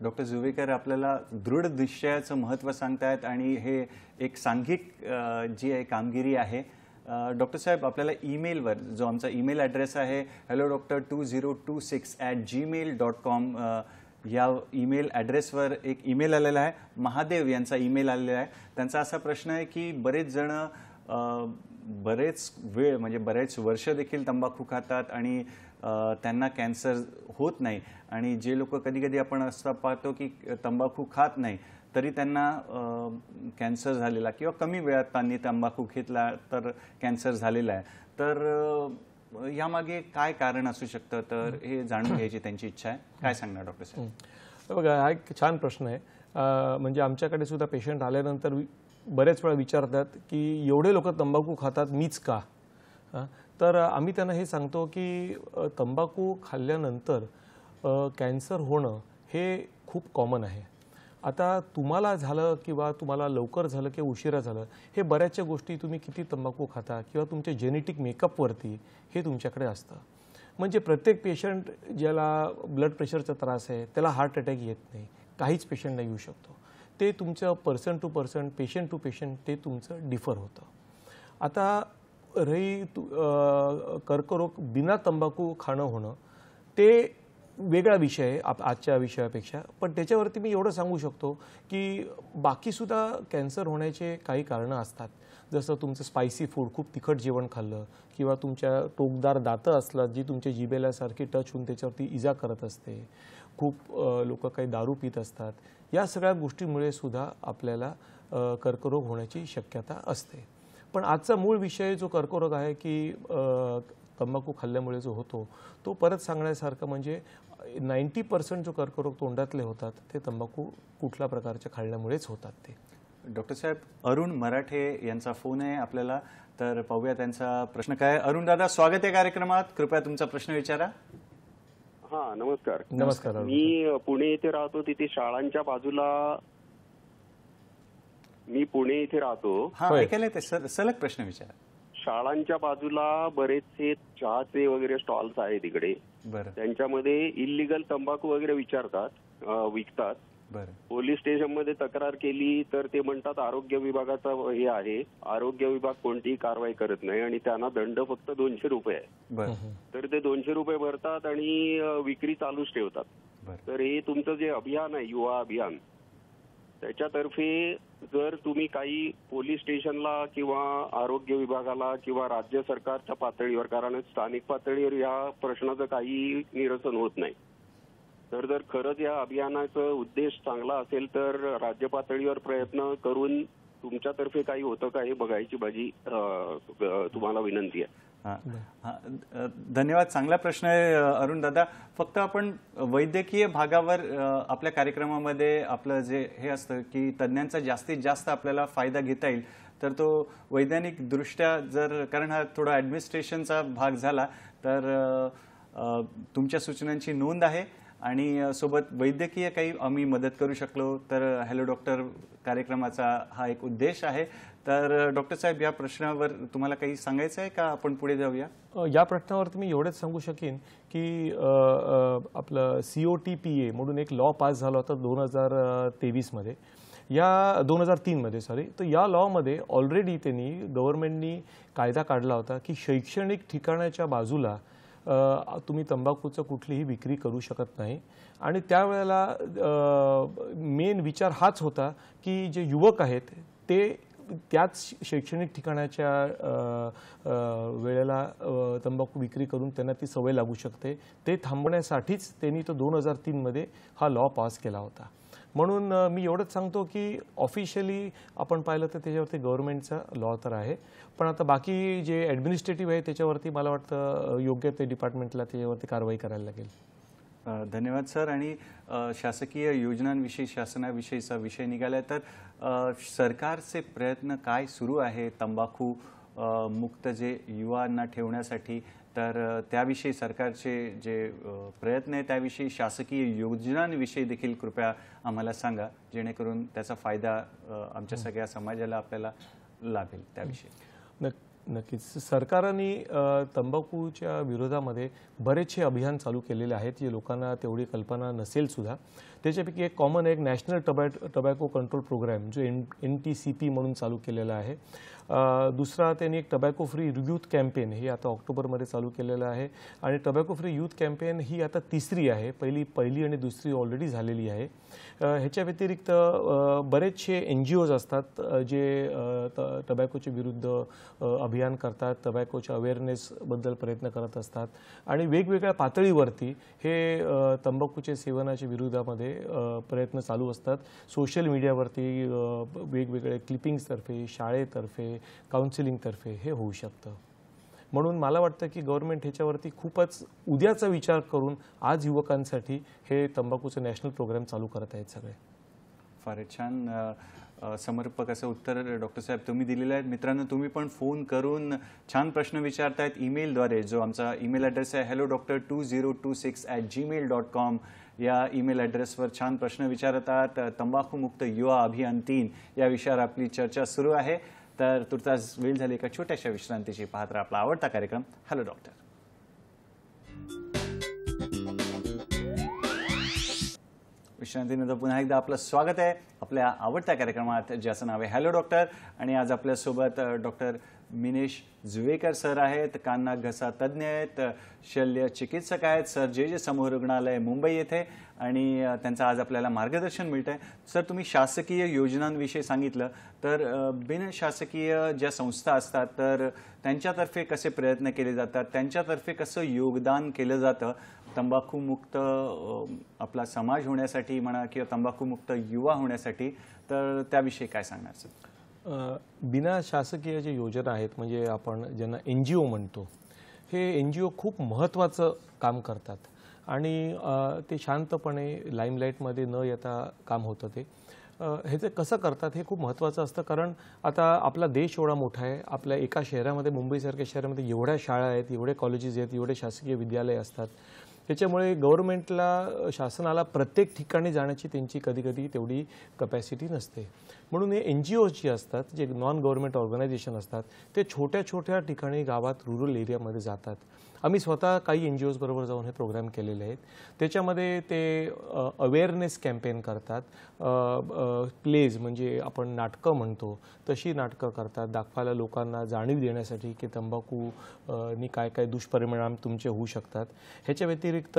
डॉक्टर जुवेकर आपल्याला दृढ निश्चयाचं महत्त्व सांगतायत आणि हे एक सांघिक जी आहे कामगिरी आहे. डॉक्टर साहेब, आपल्याला ईमेलवर जो आमचा ईमेल ॲड्रेस आहे hello2026@gmail.com या ईमेल ॲड्रेसवर एक ईमेल आलेला आहे. महादेव यांचा ईमेल आलेला आहे. त्यांचा असा प्रश्न आहे की बरेच जण बरेच वेळ म्हणजे बरेच वर्ष देखील तंबाखू खातात आणि त्यांना कॅन्सर होत नाही, आणि जे लोक कधी कधी आपण असं पाहतो की तंबाखू खात नाही तरी त्यांना कॅन्सर झालेला किंवा कमी वेळात त्यांनी तंबाखू घेतला तर कॅन्सर झालेला आहे. तर यामागे काय कारण असू शकतं, तर हे जाणून घ्यायची त्यांची इच्छा आहे. काय सांगणार डॉक्टर साहेब? बघा, हा एक छान प्रश्न आहे. म्हणजे आमच्याकडे सुद्धा पेशंट आल्यानंतर बरेच वेळा विचारतात की एवढे लोक तंबाखू खातात, मीच का? तर आम्ही त्यांना हे सांगतो की तंबाखू खाल्ल्यानंतर कॅन्सर होणं हे खूप कॉमन आहे. आता तुम्हाला झालं किंवा तुम्हाला लवकर झालं किंवा उशिरा झालं, हे बऱ्याचशा गोष्टी तुम्ही किती तंबाखू खाता किंवा तुमच्या जेनेटिक मेकअपवरती हे तुमच्याकडे असतं. म्हणजे प्रत्येक पेशंट ज्याला ब्लड प्रेशरचा त्रास आहे त्याला हार्ट अटॅक येत नाही, काहीच पेशंटला येऊ शकतो. ते तुमचं person to person, patient to patient ते तुमचं डिफर होतं. आता कर्करोग बिना तंबाखू खाणं होणं ते वेगळा विषय आहे आजच्या विषयापेक्षा, पण त्याच्यावरती मी एवढं सांगू शकतो की बाकीसुद्धा कॅन्सर होण्याचे काही कारणं असतात. जसं तुमचं स्पायसी फूड, खूप तिखट जेवण खाल्लं किंवा तुमच्या टोकदार दातं असतात जी तुमच्या जिभेला सारखी टच होऊन त्याच्यावरती इजा करत असते, खूप लोक काही दारू पित असतात, या सगळ्या गोष्टींमुळे सुद्धा आपल्याला कर्करोग होण्याची शक्यता असते. पण आजचा मूळ विषय जो कर्करोग आहे की तंबाखू खाल्ल्यामुळे जो होतो तो परत सांगण्यासारखं म्हणजे 90% जो कर्करोग तोंडातले होतात ते तंबाखू कुठल्या प्रकारच्या खाल्ल्यामुळेच होतात ते. डॉक्टर साहेब, अरुण मराठे यांचा फोन आहे आपल्याला, तर पाहूया त्यांचा प्रश्न काय. अरुण दादा, स्वागत आहे कार्यक्रमात. कृपया तुमचा प्रश्न विचारा. हा, नमस्कार. नमस्कार अरुण. मी पुणे येथे राहतो. तिथे शाळांच्या बाजूला हा, होय. ऐकायला येते सर, सलग प्रश्न विचारा. शाळांच्या बाजूला बरेचसे चहाचे वगैरे स्टॉल्स आहेत तिकडे. बरं त्यांच्यामध्ये इल्लीगल तंबाखू वगैरे विकतात. बरं पोलीस स्टेशनमध्ये तक्रार केली तर ते म्हणतात आरोग्य विभागाचा हे आहे, आरोग्य विभाग कोणतीही कारवाई करत नाही आणि त्यांना दंड फक्त 200 रुपये आहे. बरं तर ते 200 रुपये भरतात आणि विक्री चालूच ठेवतात. बरं तर हे तुमचं जे अभियान आहे, युवा अभियान, त्याच्यातर्फे जर तुम्ही काही पोलीस स्टेशनला किंवा आरोग्य विभागाला किंवा राज्य सरकारच्या पातळीवर, कारण स्थानिक पातळीवर या प्रश्नाचं काही निरसन होत नाही, तर जर खरंच या अभियानाचा उद्देश चांगला असेल तर राज्य पातळीवर प्रयत्न करून तुमच्यातर्फे काही होतं का हे बघायची माझी तुम्हाला विनंती आहे. धन्यवाद. चांगला प्रश्न आहे अरुण दादा. फक्त आपण वैद्यकीय भागावर आपल्या कार्यक्रमामध्ये आपलं जे हे असतं की तज्ज्ञांचा जास्तीत जास्त आपल्याला फायदा घेता येईल, तर तो वैज्ञानिक दृष्ट्या जर, कारण हा थोडा ॲडमिनिस्ट्रेशनचा भाग झाला, तर तुमच्या सूचनांची नोंद आहे आणि सोबत वैद्यकीय काही आम्ही मदत करू शकलो तर हॅलो डॉक्टर कार्यक्रमाचा हा एक उद्देश आहे. तर डॉक्टर साहेब, या प्रश्नावर तुम्हाला काही सांगायचं आहे का आपण पुढे जाऊया? या प्रश्नावरती मी एवढंच सांगू शकेन की आपलं COTPA म्हणून एक लॉ पास झाला होता 2023 मध्ये, या 2003 मध्ये सॉरी. तर या लॉमध्ये ऑलरेडी त्यांनी गव्हर्नमेंटनी कायदा काढला होता की शैक्षणिक ठिकाणाच्या बाजूला तुम्ही तंबाखूचं कुठलीही विक्री करू शकत नाही. आणि त्यावेळेला मेन विचार हाच होता की जे युवक आहेत ते त्याच शैक्षणिक ठिकाणाच्या वेळेला तंबाखू विक्री करून त्यांना ती सवय लागू शकते, ते थांबवण्यासाठीच त्यांनी तो 2003 मध्ये हा लॉ पास केला होता. म्हणून मी एवढंच सांगतो की ऑफिशियली आपण पाहिलं तर त्याच्यावरती गव्हर्नमेंटचा लॉ तर आहे, पण आता बाकी जे ॲडमिनिस्ट्रेटिव्ह आहे त्याच्यावरती मला वाटतं योग्य ते डिपार्टमेंटला त्याच्यावरती कारवाई करायला लागेल. धन्यवाद सर. आणि शासकीय योजनांविषयी, शासनाविषयीचा विषय निघाला तर सरकारचे प्रयत्न काय सुरू आहे तंबाखू मुक्त जे युवांना ठेवण्यासाठी, तर त्याविषयी सरकारचे जे प्रयत्न आहे त्याविषयी, शासकीय योजनांविषयी देखील कृपया आम्हाला सांगा, जेणेकरून त्याचा फायदा आमच्या सगळ्या समाजाला आपल्याला लाभेल. त्याविषयी नक्कीच सरकारने तंबाखूच्या विरोधामध्ये बरेचसे अभियान चालू केलेले आहेत जे लोकांना तेवढी कल्पना नसेल सुद्धा. त्याच्यापैकी एक कॉमन एक नॅशनल टबॅको कंट्रोल प्रोग्राम जो NTCP म्हणून चालू केलेला आहे. दुसरा त्यांनी एक टबॅको फ्री यूथ कॅम्पेन हे आता ऑक्टोबरमध्ये चालू केलेलं आहे. आणि टबॅको फ्री यूथ कॅम्पेन ही आता तिसरी आहे, पहिली आणि दुसरी ऑलरेडी झालेली आहे. ह्याच्या व्यतिरिक्त बरेचसे NGOज असतात जे टबॅकोच्या विरुद्ध अभियान करतात, टबॅकोच्या अवेअरनेसबद्दल प्रयत्न करत असतात आणि वेगवेगळ्या पातळीवरती हे तंबाखूच्या सेवनाच्या विरोधामध्ये प्रयत्न चालू असतात. सोशल मीडियावरती वेगवेगळे क्लिपिंग्सतर्फे, शाळेतर्फे, काउन्सिलिंगतर्फे हे होऊ शकतं. म्हणून मला वाटतं की गव्हर्नमेंट ह्याच्यावरती खूपच उद्याचा विचार करून आज युवकांसाठी हे तंबाखूचं नॅशनल प्रोग्राम चालू करत आहेत सगळे. फारच छान समर्पक असं उत्तर डॉक्टर साहेब तुम्ही दिलेलं आहे. मित्रांनो, तुम्ही पण फोन करून छान प्रश्न विचारतायत ईमेलद्वारे, जो आमचा ईमेल ॲड्रेस आहे hellodoctor2026@gmail.com. या ईमेल ॲड्रेसवर छान प्रश्न विचारतात. तंबाखूमुक्त युवा अभियान 3 या विषयावर आपली चर्चा सुरू आहे. तर तुर्तास वेळ झाली एका छोट्याशा विश्रांतीची. पाहत राहा आपला आवडता कार्यक्रम हॅलो डॉक्टर. विश्रांतीनंतर पुन्हा एकदा आपलं स्वागत आहे आपल्या आवडत्या कार्यक्रमात, ज्याचं नाव आहे हॅलो डॉक्टर. आणि आज आपल्यासोबत डॉक्टर मिनेश जुवेकर सर आहेत, कान नाक घसा तज्ज्ञ आहेत, शल्य चिकित्सक आहेत सर, जे समूह रुग्णालय मुंबई येथे, आणि त्यांचं आज आपल्याला मार्गदर्शन मिळतं आहे. सर, तुम्ही शासकीय योजनांविषयी सांगितलं, तर बिनशासकीय ज्या संस्था असतात तर त्यांच्यातर्फे कसे प्रयत्न केले जातात, त्यांच्यातर्फे कसं योगदान केलं जातं तंबाखूमुक्त आपला समाज होण्यासाठी म्हणा किंवा तंबाखूमुक्त युवा होण्यासाठी, तर त्याविषयी काय सांगणार सर? बिना शासकीय जे योजना आहेत म्हणजे आपण ज्यांना NGO म्हणतो, हे NGO खूप महत्त्वाचं काम करतात आणि ते शांतपणे लाईमलाईटमध्ये न येता काम होतं ते. हे जे कसं करतात हे खूप महत्त्वाचं असतं, कारण आता आपला देश एवढा मोठा आहे. आपल्या एका शहरामध्ये, मुंबईसारख्या शहरामध्ये एवढ्या शाळा आहेत, एवढे कॉलेजेस आहेत, एवढे शासकीय विद्यालय असतात. त्याच्यामुळे गव्हर्नमेंटला, शासनाला प्रत्येक ठिकाणी जाण्याची त्यांची कधीकधी तेवढी कपॅसिटी नसते. म्हणून हे NGOज जे असतात, जे नॉन गव्हर्नमेंट ऑर्गनायझेशन असतात, ते छोट्या छोट्या ठिकाणी गावात, रूरल एरियामध्ये जातात. आम्ही स्वतः काही NGOज बरोबर जाऊन हे प्रोग्राम केलेले आहेत. त्याच्यामध्ये ते अवेअरनेस कॅम्पेन करतात. प्लेज म्हणजे आपण नाटकं म्हणतो तशी नाटकं करतात, दाखवायला लोकांना जाणीव देण्यासाठी की तंबाखू नी काय काय दुष्परिणाम तुमचे होऊ शकतात. ह्याच्या व्यतिरिक्त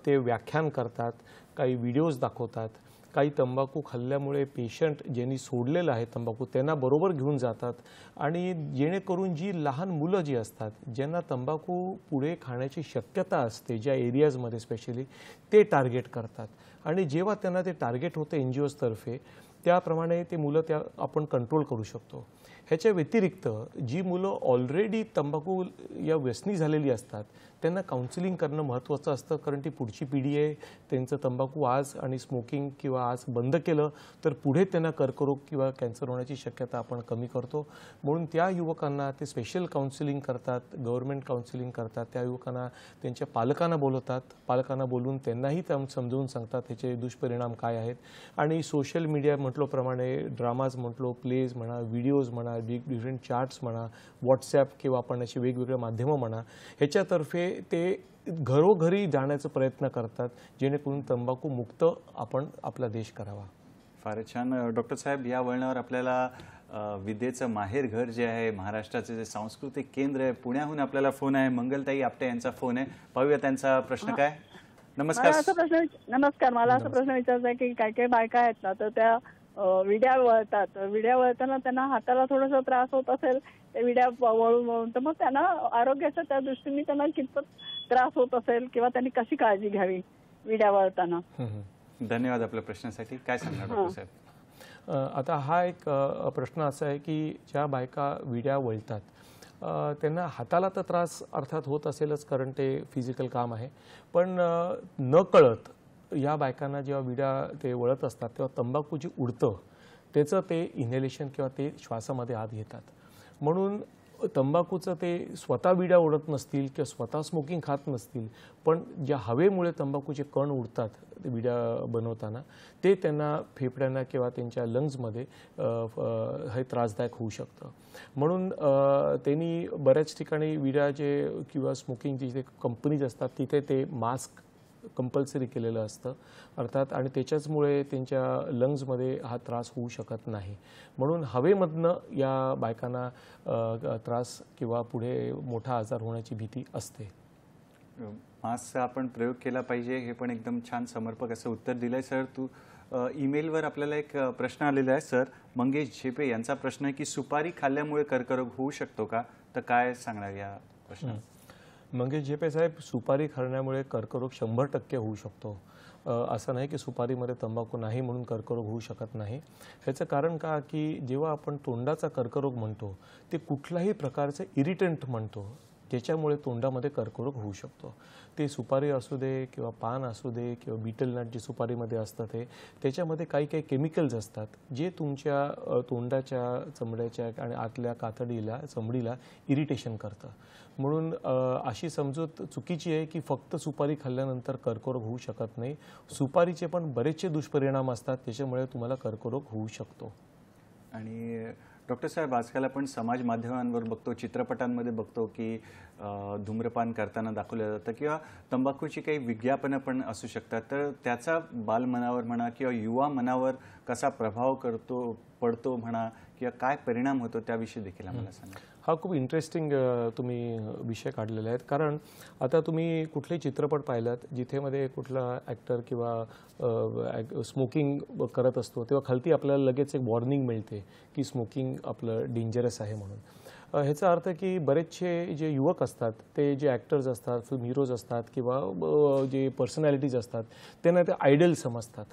ते व्याख्यान करतात, काही व्हिडिओज दाखवतात. काही तंबाखू खाल्ल्यामुळे पेशंट ज्यांनी सोडलेलं आहे तंबाखू त्यांना बरोबर घेऊन जातात आणि जेणेकरून जी लहान मुलं जी असतात, ज्यांना तंबाखू पुढे खाण्याची शक्यता असते, ज्या एरियाजमध्ये स्पेशली, ते टार्गेट करतात. आणि जेव्हा त्यांना ते टार्गेट होतं NGOजतर्फे, त्याप्रमाणे ते मुलं आपण कंट्रोल करू शकतो. ह्याच्या व्यतिरिक्त जी मुलं ऑलरेडी तंबाखू या व्यसनी झालेली असतात त्यांना काउन्सिलिंग करणं महत्त्वाचं असतं, कारण ती पुढची पिढी आहे. त्यांचं तंबाखू आज आणि स्मोकिंग किंवा आज बंद केलं तर पुढे त्यांना कर्करोग किंवा कॅन्सर होण्याची शक्यता आपण कमी करतो. म्हणून त्या युवकांना ते स्पेशल काउन्सिलिंग करतात, गव्हर्नमेंट काउन्सिलिंग करतात. त्या युवकांना त्यांच्या पालकांना बोलवतात, पालकांना बोलून त्यांनाही समजावून सांगतात ह्याचे दुष्परिणाम काय आहेत. आणि सोशल मीडिया म्हटल्याप्रमाणे ड्रामाज म्हटलो, प्लेज म्हणा, व्हिडिओज म्हणा, डिफरंट चार्ट्स म्हणा, व्हॉट्सॲप किंवा आपण अशी वेगवेगळे माध्यमं म्हणा, ह्याच्यातर्फे ते घरोघरी जाण्याचा प्रयत्न करतात, जेणेकरून तंबाखू मुक्त आपण आपला देश करावा. फारच छान. डॉक्टर साहेब, या वळणावर आपल्याला विद्येचं माहेर घर जे आहे, महाराष्ट्राचे जे सांस्कृतिक केंद्र आहे, पुण्याहून आपल्याला फोन आहे. मंगलताई आपटे यांचा फोन आहे. पाहूया त्यांचा प्रश्न काय. नमस्कार. नमस्कार. मला असा प्रश्न विचारायचा आहे की काही काही बायका आहेत ना, तर त्या विड्या वळतात. विड्या वळताना त्यांना हाताला थोडासा त्रास होत असेल त्या विड्या वळून, तर मग त्यांना आरोग्याच्या त्या दृष्टीने त्यांना कितपत त्रास होत असेल किंवा त्यांनी कशी काळजी घ्यावी विड्या वळताना. धन्यवाद आपल्या प्रश्नासाठी. काय सांगणार डॉक्टर साहेब? आता हा एक प्रश्न असा आहे की ज्या बायका विड्या वळतात त्यांना हाताला तर त्रास अर्थात होत असेलच, कारण ते फिजिकल काम आहे. पण नकळत या बायकांना जेव्हा विड्या ते वळत असतात तेव्हा तंबाखू जी उडतं त्याचं ते इन्हेलेशन किंवा ते श्वासामध्ये आत घेतात. म्हणून तंबाखूचं ते स्वतः विड्या उडत नसतील किंवा स्वतः स्मोकिंग खात नसतील, पण ज्या हवेमुळे तंबाखूचे कण उडतात विड्या बनवताना, ते त्यांना फेफड्यांना किंवा त्यांच्या लंग्समध्ये हे त्रासदायक होऊ शकतं. म्हणून त्यांनी बऱ्याच ठिकाणी विड्याचे किंवा स्मोकिंगचे जे कंपनीज असतात तिथे ते मास्क कंपल्सरी केलेलं असतं अर्थात, आणि त्याच्याचमुळे त्यांच्या लंग्समध्ये हा त्रास होऊ शकत नाही. म्हणून हवेमधनं या बायकांना त्रास किंवा पुढे मोठा आजार होण्याची भीती असते. मास्कचा आपण प्रयोग केला पाहिजे, हे पण एकदम छान समर्पक असं उत्तर दिलंय सर. ईमेलवर आपल्याला एक प्रश्न आलेला आहे सर. मंगेश झेपे यांचा प्रश्न आहे की सुपारी खाल्ल्यामुळे कर्करोग होऊ शकतो का? तर काय सांगणार या प्रश्नात? मंगेश झेपे साहेब, सुपारी खाण्यामुळे कर्करोग 100% होऊ शकतो. असं नाही की सुपारीमध्ये तंबाखू नाही म्हणून कर्करोग होऊ शकत नाही. ह्याचं कारण का की जेव्हा आपण तोंडाचा कर्करोग म्हणतो ते कुठल्याही प्रकारचे इरिटंट म्हणतो ज्याच्यामुळे तोंडामध्ये कर्करोग होऊ शकतो. ते सुपारी असू दे किंवा पान असू दे किंवा बीटल नट जे सुपारीमध्ये असतं त्याच्यामध्ये काही काही केमिकल्स असतात जे तुमच्या तोंडाच्या, चमड्याच्या आणि आतल्या कातडीला, चमडीला इरिटेशन करतं. म्हणून अशी समजूत चुकीची आहे की फक्त सुपारी खाल्ल्यानंतर कर्करोग होऊ शकत नाही. सुपारीचे पण बरेचसे दुष्परिणाम असतात, त्याच्यामुळे तुम्हाला कर्करोग होऊ शकतो. आणि डॉक्टर साहेब, आजकाल आपण समाज माध्यमांवर बघतो, चित्रपटांमध्ये बघतो की धूम्रपान करताना दाखवलं जातं किंवा तंबाखूची काही विज्ञापनं पण असू शकतात. तर त्याचा बालमनावर म्हणा किंवा युवा मनावर कसा प्रभाव पडतो म्हणा किंवा काय परिणाम होतो त्याविषयी देखील आम्हाला सांगा. हा खूप इंटरेस्टिंग तुम्ही विषय काढलेला आहेत. कारण आता तुम्ही कुठलेही चित्रपट पाहिलात जिथेमध्ये कुठला ॲक्टर किंवा स्मोकिंग करत असतो तेव्हा खालती आपल्याला लगेच एक वॉर्निंग मिळते की स्मोकिंग आपलं डेंजरस आहे म्हणून. ह्याचा अर्थ की बरेचसे जे युवक असतात, ते जे ॲक्टर्स असतात, फिल्म हिरोज असतात किंवा जे पर्सनॅलिटीज असतात, त्यांना ते आयडल समजतात.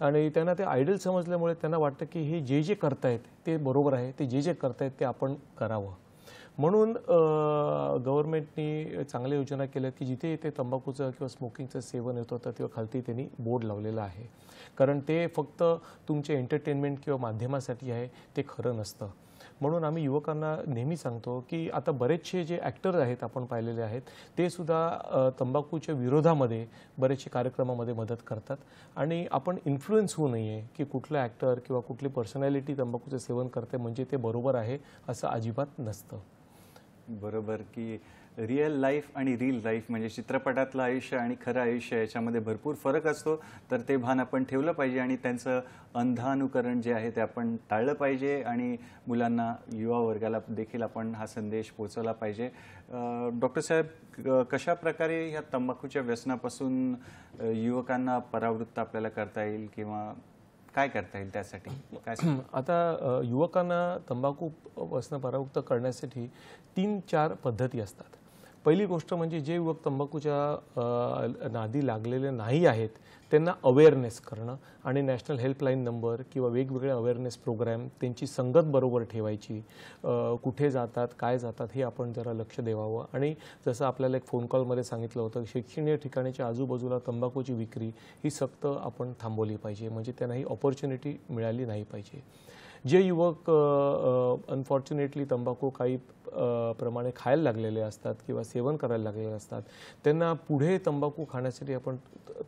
आणि त्यांना ते आयडल समजल्यामुळे त्यांना वाटतं की हे जे जे करतायत ते बरोबर आहे, ते जे जे करतायत ते आपण करावं. म्हणून गव्हर्नमेंटनी चांगल्या योजना केल्या की जिथे ते तंबाखूचं किंवा स्मोकिंगचं सेवन येत होतं तेव्हा खालती त्यांनी बोर्ड लावलेला आहे. कारण ते फक्त तुमचे एंटरटेनमेंट किंवा माध्यमासाठी आहे, ते खरं नसतं. म्हणून आम्ही युवकांना नेहमी सांगतो की आता बरेचसे जे ॲक्टर आहेत आपण पाहिलेले आहेत ते सुद्धा तंबाखूच्या विरोधामध्ये बरेचसे कार्यक्रमामध्ये मदत करतात. आणि आपण इन्फ्लुएन्स होऊ नये की कुठला ॲक्टर किंवा कुठली पर्सनॅलिटी तंबाखूचं सेवन करते म्हणजे ते बरोबर आहे असं अजिबात नसतं. बरोबर की रिअल लाईफ आणि रील लाईफ म्हणजे चित्रपटातलं आयुष्य आणि खरं आयुष्य याच्यामध्ये भरपूर फरक असतो. तर ते भान आपण ठेवलं पाहिजे आणि त्यांचं अंधानुकरण जे आहे ते आपण टाळलं पाहिजे आणि मुलांना, युवा वर्गाला देखील आपण हा संदेश पोहोचवला पाहिजे. डॉक्टर साहेब, कशा प्रकारे ह्या तंबाखूच्या व्यसनापासून युवकांना परावृत्त आपल्याला करता येईल किंवा काय करता येईल त्यासाठी काय? आता युवकांना तंबाखू व्यसन परावृत्त करण्यासाठी 3-4 पद्धती असतात. पहिली गोष्ट म्हणजे जे युवक तंबाखूच्या नादी लागलेले नाही आहेत त्यांना अवेअरनेस करणं आणि नॅशनल हेल्पलाईन नंबर किंवा वेगवेगळे अवेअरनेस प्रोग्रॅम त्यांची संगत बरोबर ठेवायची. कुठे जातात, काय जातात हे आपण जरा लक्ष द्यावं. आणि जसं आपल्याला एक फोन कॉलमध्ये सांगितलं होतं, शैक्षणिक ठिकाणाच्या आजूबाजूला तंबाखूची विक्री ही सक्त आपण थांबवली पाहिजे, म्हणजे त्यांना ही ऑपॉर्च्युनिटी मिळाली नाही पाहिजे. जे युवक अनफॉर्च्युनेटली तंबाखू काही प्रमाणे खायला लागलेले असतात किंवा सेवन करायला लागलेले असतात त्यांना पुढे तंबाखू खाण्यासाठी आपण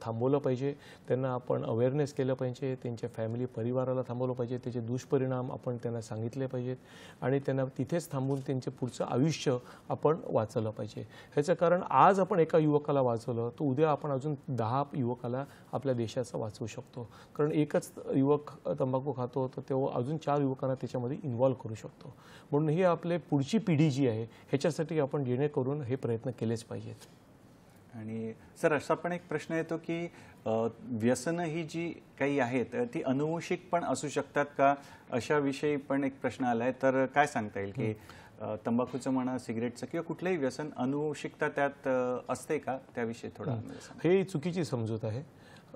थांबवलं पाहिजे. त्यांना आपण अवेअरनेस केलं पाहिजे, त्यांच्या फॅमिली परिवाराला थांबवलं पाहिजे, त्याचे दुष्परिणाम आपण त्यांना सांगितले पाहिजेत आणि त्यांना तिथेच थांबून त्यांचे पुढचं आयुष्य आपण वाचवलं पाहिजे. ह्याचं कारण आज आपण एका युवकाला वाचवलं तर उद्या आपण अजून 10 युवकाला आपल्या देशाचं वाचवू शकतो. कारण एकच युवक तंबाखू खातो तर तेव्हा अजून 4 युवकांना त्याच्यामध्ये इन्व्हॉल्व करू शकतो. म्हणून ही आपले पुढची पिढी जी आहे ह्याच्यासाठी आपण जेणेकरून हे प्रयत्न केलेच पाहिजेत. आणि सर, असा पण एक प्रश्न येतो की व्यसनं ही जी काही आहेत ती अनुवंशिक पण असू शकतात का, अशा विषयी पण एक प्रश्न आला आहे. तर काय सांगता येईल की तंबाखूचं म्हणा, सिगरेटचं किंवा कुठलंही व्यसन अनुवंशिकता त्यात असते का, त्याविषयी थोडं हे चुकीची समजूत आहे.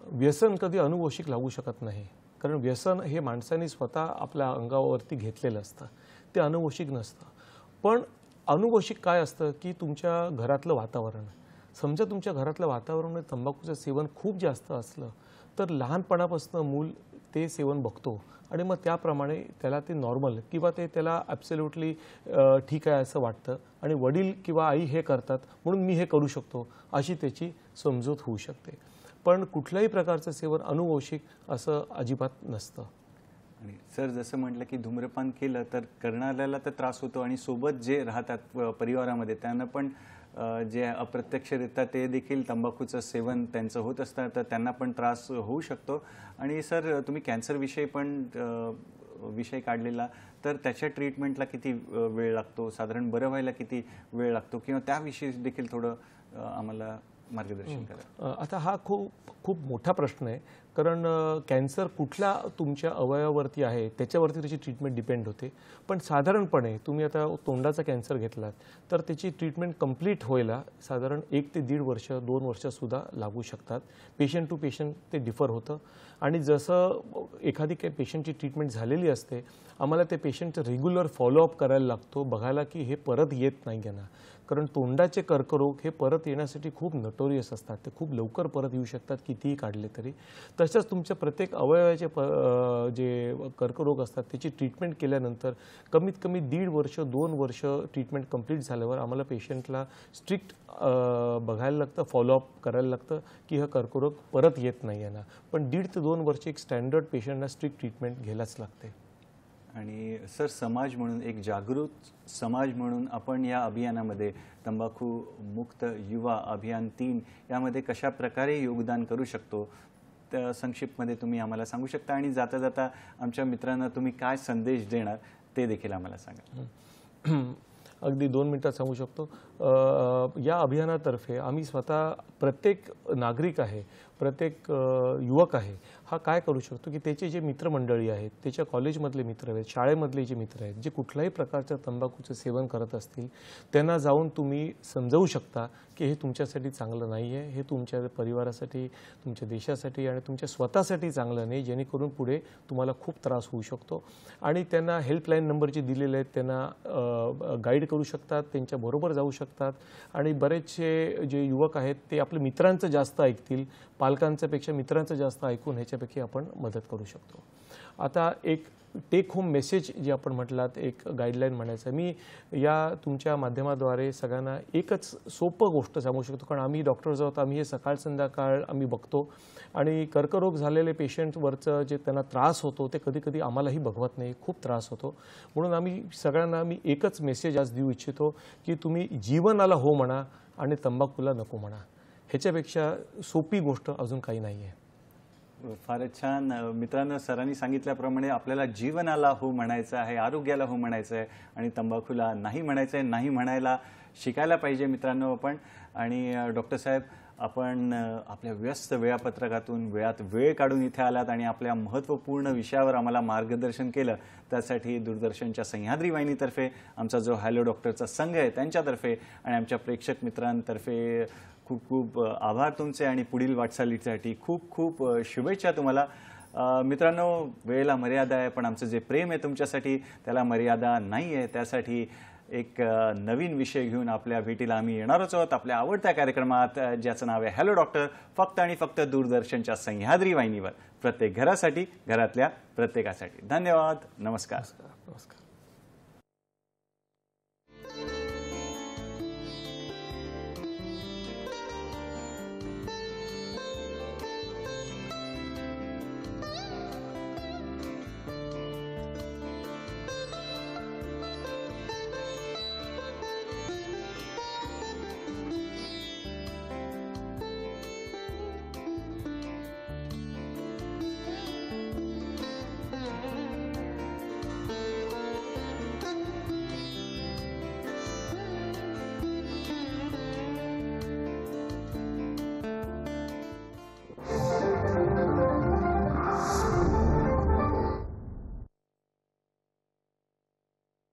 व्यसन कधी अनुवंशिक लागू शकत नाही, कारण व्यसन हे माणसाने स्वतः आपल्या अंगावरती घेतलेलं असतं, ते अनुवंशिक नसतं. पण अनुवंशिक काय असतं की तुमच्या घरातलं वातावरण, समजा तुमच्या घरातलं वातावरण तंबाखूचं सेवन खूप जास्त असलं तर लहानपणापासून मूल ते सेवन बघतो आणि मग त्याप्रमाणे त्याला ते नॉर्मल किंवा ते त्याला ॲब्सोल्युटली ठीक आहे असं वाटतं आणि वडील किंवा आई हे करतात म्हणून मी हे करू शकतो अशी त्याची समजूत होऊ शकते. पण कुठल्याही प्रकारचं सेवन अनुवंशिक असं अजिबात नसतं. आणि सर, जसं म्हटलं की धूम्रपान केलं तर करणाऱ्याला तर त्रास होतो आणि सोबत जे राहतात परिवारामध्ये त्यांना पण जे अप्रत्यक्षरित्या ते देखील तंबाखूचं सेवन त्यांचं होत असतं तर त्यांना पण त्रास होऊ शकतो. आणि सर, तुम्ही कॅन्सरविषयी पण विषय काढलेला, तर त्याच्या ट्रीटमेंटला किती वेळ लागतो, साधारण बरं व्हायला किती वेळ लागतो, किंवा त्याविषयी देखील थोडं आम्हाला मार्गदर्शन करा. आता हा खूप मोठा प्रश्न आहे, कारण कॅन्सर कुठल्या तुमच्या अवयवावरती आहे त्याच्यावरती त्याची ट्रीटमेंट डिपेंड होते. पण साधारणपणे तुम्ही आता तोंडाचा कॅन्सर घेतलात तर त्याची ट्रीटमेंट कंप्लीट व्हायला साधारण 1 ते 1.5 वर्ष 2 वर्षसुद्धा लागू शकतात. पेशंट टू पेशंट ते डिफर होतं. आणि जसं एखादी काही पेशंटची ट्रीटमेंट झालेली असते, आम्हाला ते पेशंटचं रेग्युलर फॉलोअप करायला लागतो, बघायला की हे परत येत नाही आहे ना. कारण तोंडाचे कर्करोग हे परत येण्यासाठी खूप नटोरियस असतात, ते खूप लवकर परत येऊ शकतात कितीही काढले तरी. तसंच तुमच्या प्रत्येक अवयवाचे जे कर्करोग असतात त्याची ट्रीटमेंट केल्यानंतर कमीत कमी 1.5 वर्ष 2 वर्ष ट्रीटमेंट कंप्लीट झाल्यावर आम्हाला पेशंटला स्ट्रिक्ट बघायला लागतं, फॉलोअप करायला लागतं की हा कर्करोग परत येत नाही आहे ना. पण 1.5 ते 2 वर्ष एक स्टँडर्ड पेशंटला स्ट्रिक्ट ट्रीटमेंट घ्यायलाच लागते. आणि सर, समाज म्हणून, एक जागृत समाज म्हणून आपण या अभियानामध्ये तंबाखू मुक्त युवा अभियान 3 यामध्ये कशा प्रकारे योगदान करू शकतो, त्या संक्षिप्तमध्ये तुम्ही आम्हाला सांगू शकता. आणि जाता जाता आमच्या मित्रांना तुम्ही काय संदेश देणार ते देखील आम्हाला सांगा. अगदी 2 मिनिटात सांगू शकतो. या अभियानातर्फे आम्ही स्वतः प्रत्येक नागरिक आहे प्रत्येक युवक आहे हा काय करू शकतो की त्याचे जे मित्रमंडळी आहेत, त्याच्या कॉलेजमधले मित्र आहेत, शाळेमधले जे मित्र आहेत, जे कुठल्याही प्रकारच्या तंबाखूचं सेवन करत असतील, त्यांना जाऊन तुम्ही समजावू शकता की हे तुमच्यासाठी चांगलं नाही आहे, हे तुमच्या परिवारासाठी, तुमच्या देशासाठी आणि तुमच्या स्वतःसाठी चांगलं नाही, जेणेकरून पुढे तुम्हाला खूप त्रास होऊ शकतो. आणि त्यांना हेल्पलाईन नंबर जे दिलेले आहेत त्यांना गाईड करू शकतात, त्यांच्याबरोबर जाऊ शकतात. आणि बरेचसे जे युवक आहेत ते आपल्या मित्रांचं जास्त ऐकतील, पालकांच्यापेक्षा मित्रांचं जास्त ऐकून ह्याच्यापैकी आपण मदत करू शकतो. आता एक टेक होम मेसेज जे आपण म्हटलात, एक गाईडलाईन म्हणायचं, मी या तुमच्या माध्यमाद्वारे सगळ्यांना एकच सोपं गोष्ट सांगू शकतो, कारण आम्ही डॉक्टर्स आहोत, आम्ही हे सकाळ संध्याकाळ आम्ही बघतो आणि कर्करोग झालेले पेशंटवरचं जे त्यांना त्रास होतो ते कधी कधी आम्हालाही बघवत नाही, खूप त्रास होतो. म्हणून आम्ही सगळ्यांना मी एकच मेसेज आज देऊ इच्छितो की तुम्ही जीवनाला हो म्हणा आणि तंबाखूला नको म्हणा. ह्याच्यापेक्षा सोपी गोष्ट अजून काही नाही आहे. फारच छान. मित्रांनो, सरांनी सांगितल्याप्रमाणे आपल्याला जीवनाला हो म्हणायचं आहे, आरोग्याला हो म्हणायचं आहे आणि तंबाखूला नाही म्हणायचं आहे. नाही म्हणायला शिकायला पाहिजे मित्रांनो आपण. आणि डॉक्टर साहेब, आपण आपल्या व्यस्त वेळापत्रकातून वेळात वेळ काढून इथे आलात आणि आपल्या महत्त्वपूर्ण विषयावर आम्हाला मार्गदर्शन केलं. त्यासाठी दूरदर्शनच्या सह्याद्री वाहिनीतर्फे, आमचा जो हॅलो डॉक्टरचा संघ आहे त्यांच्यातर्फे आणि आमच्या प्रेक्षक मित्रांतर्फे खूप खूप आभार तुमचे आणि पुढील वाटचालीसाठी खूप खूप शुभेच्छा तुम्हाला. मित्रांनो, वेळेला मर्यादा आहे, पण आमचं जे प्रेम आहे तुमच्यासाठी त्याला मर्यादा नाही आहे. त्यासाठी एक नवीन विषय घेऊन आपल्या भेटीला आम्ही येणारच आहोत आपल्या आवडत्या कार्यक्रमात, ज्याचं नाव आहे हॅलो डॉक्टर, फक्त आणि फक्त दूरदर्शनच्या सह्याद्री वाहिनीवर, प्रत्येक घरासाठी, घरातल्या प्रत्येकासाठी. धन्यवाद. नमस्कार. नमस्कार.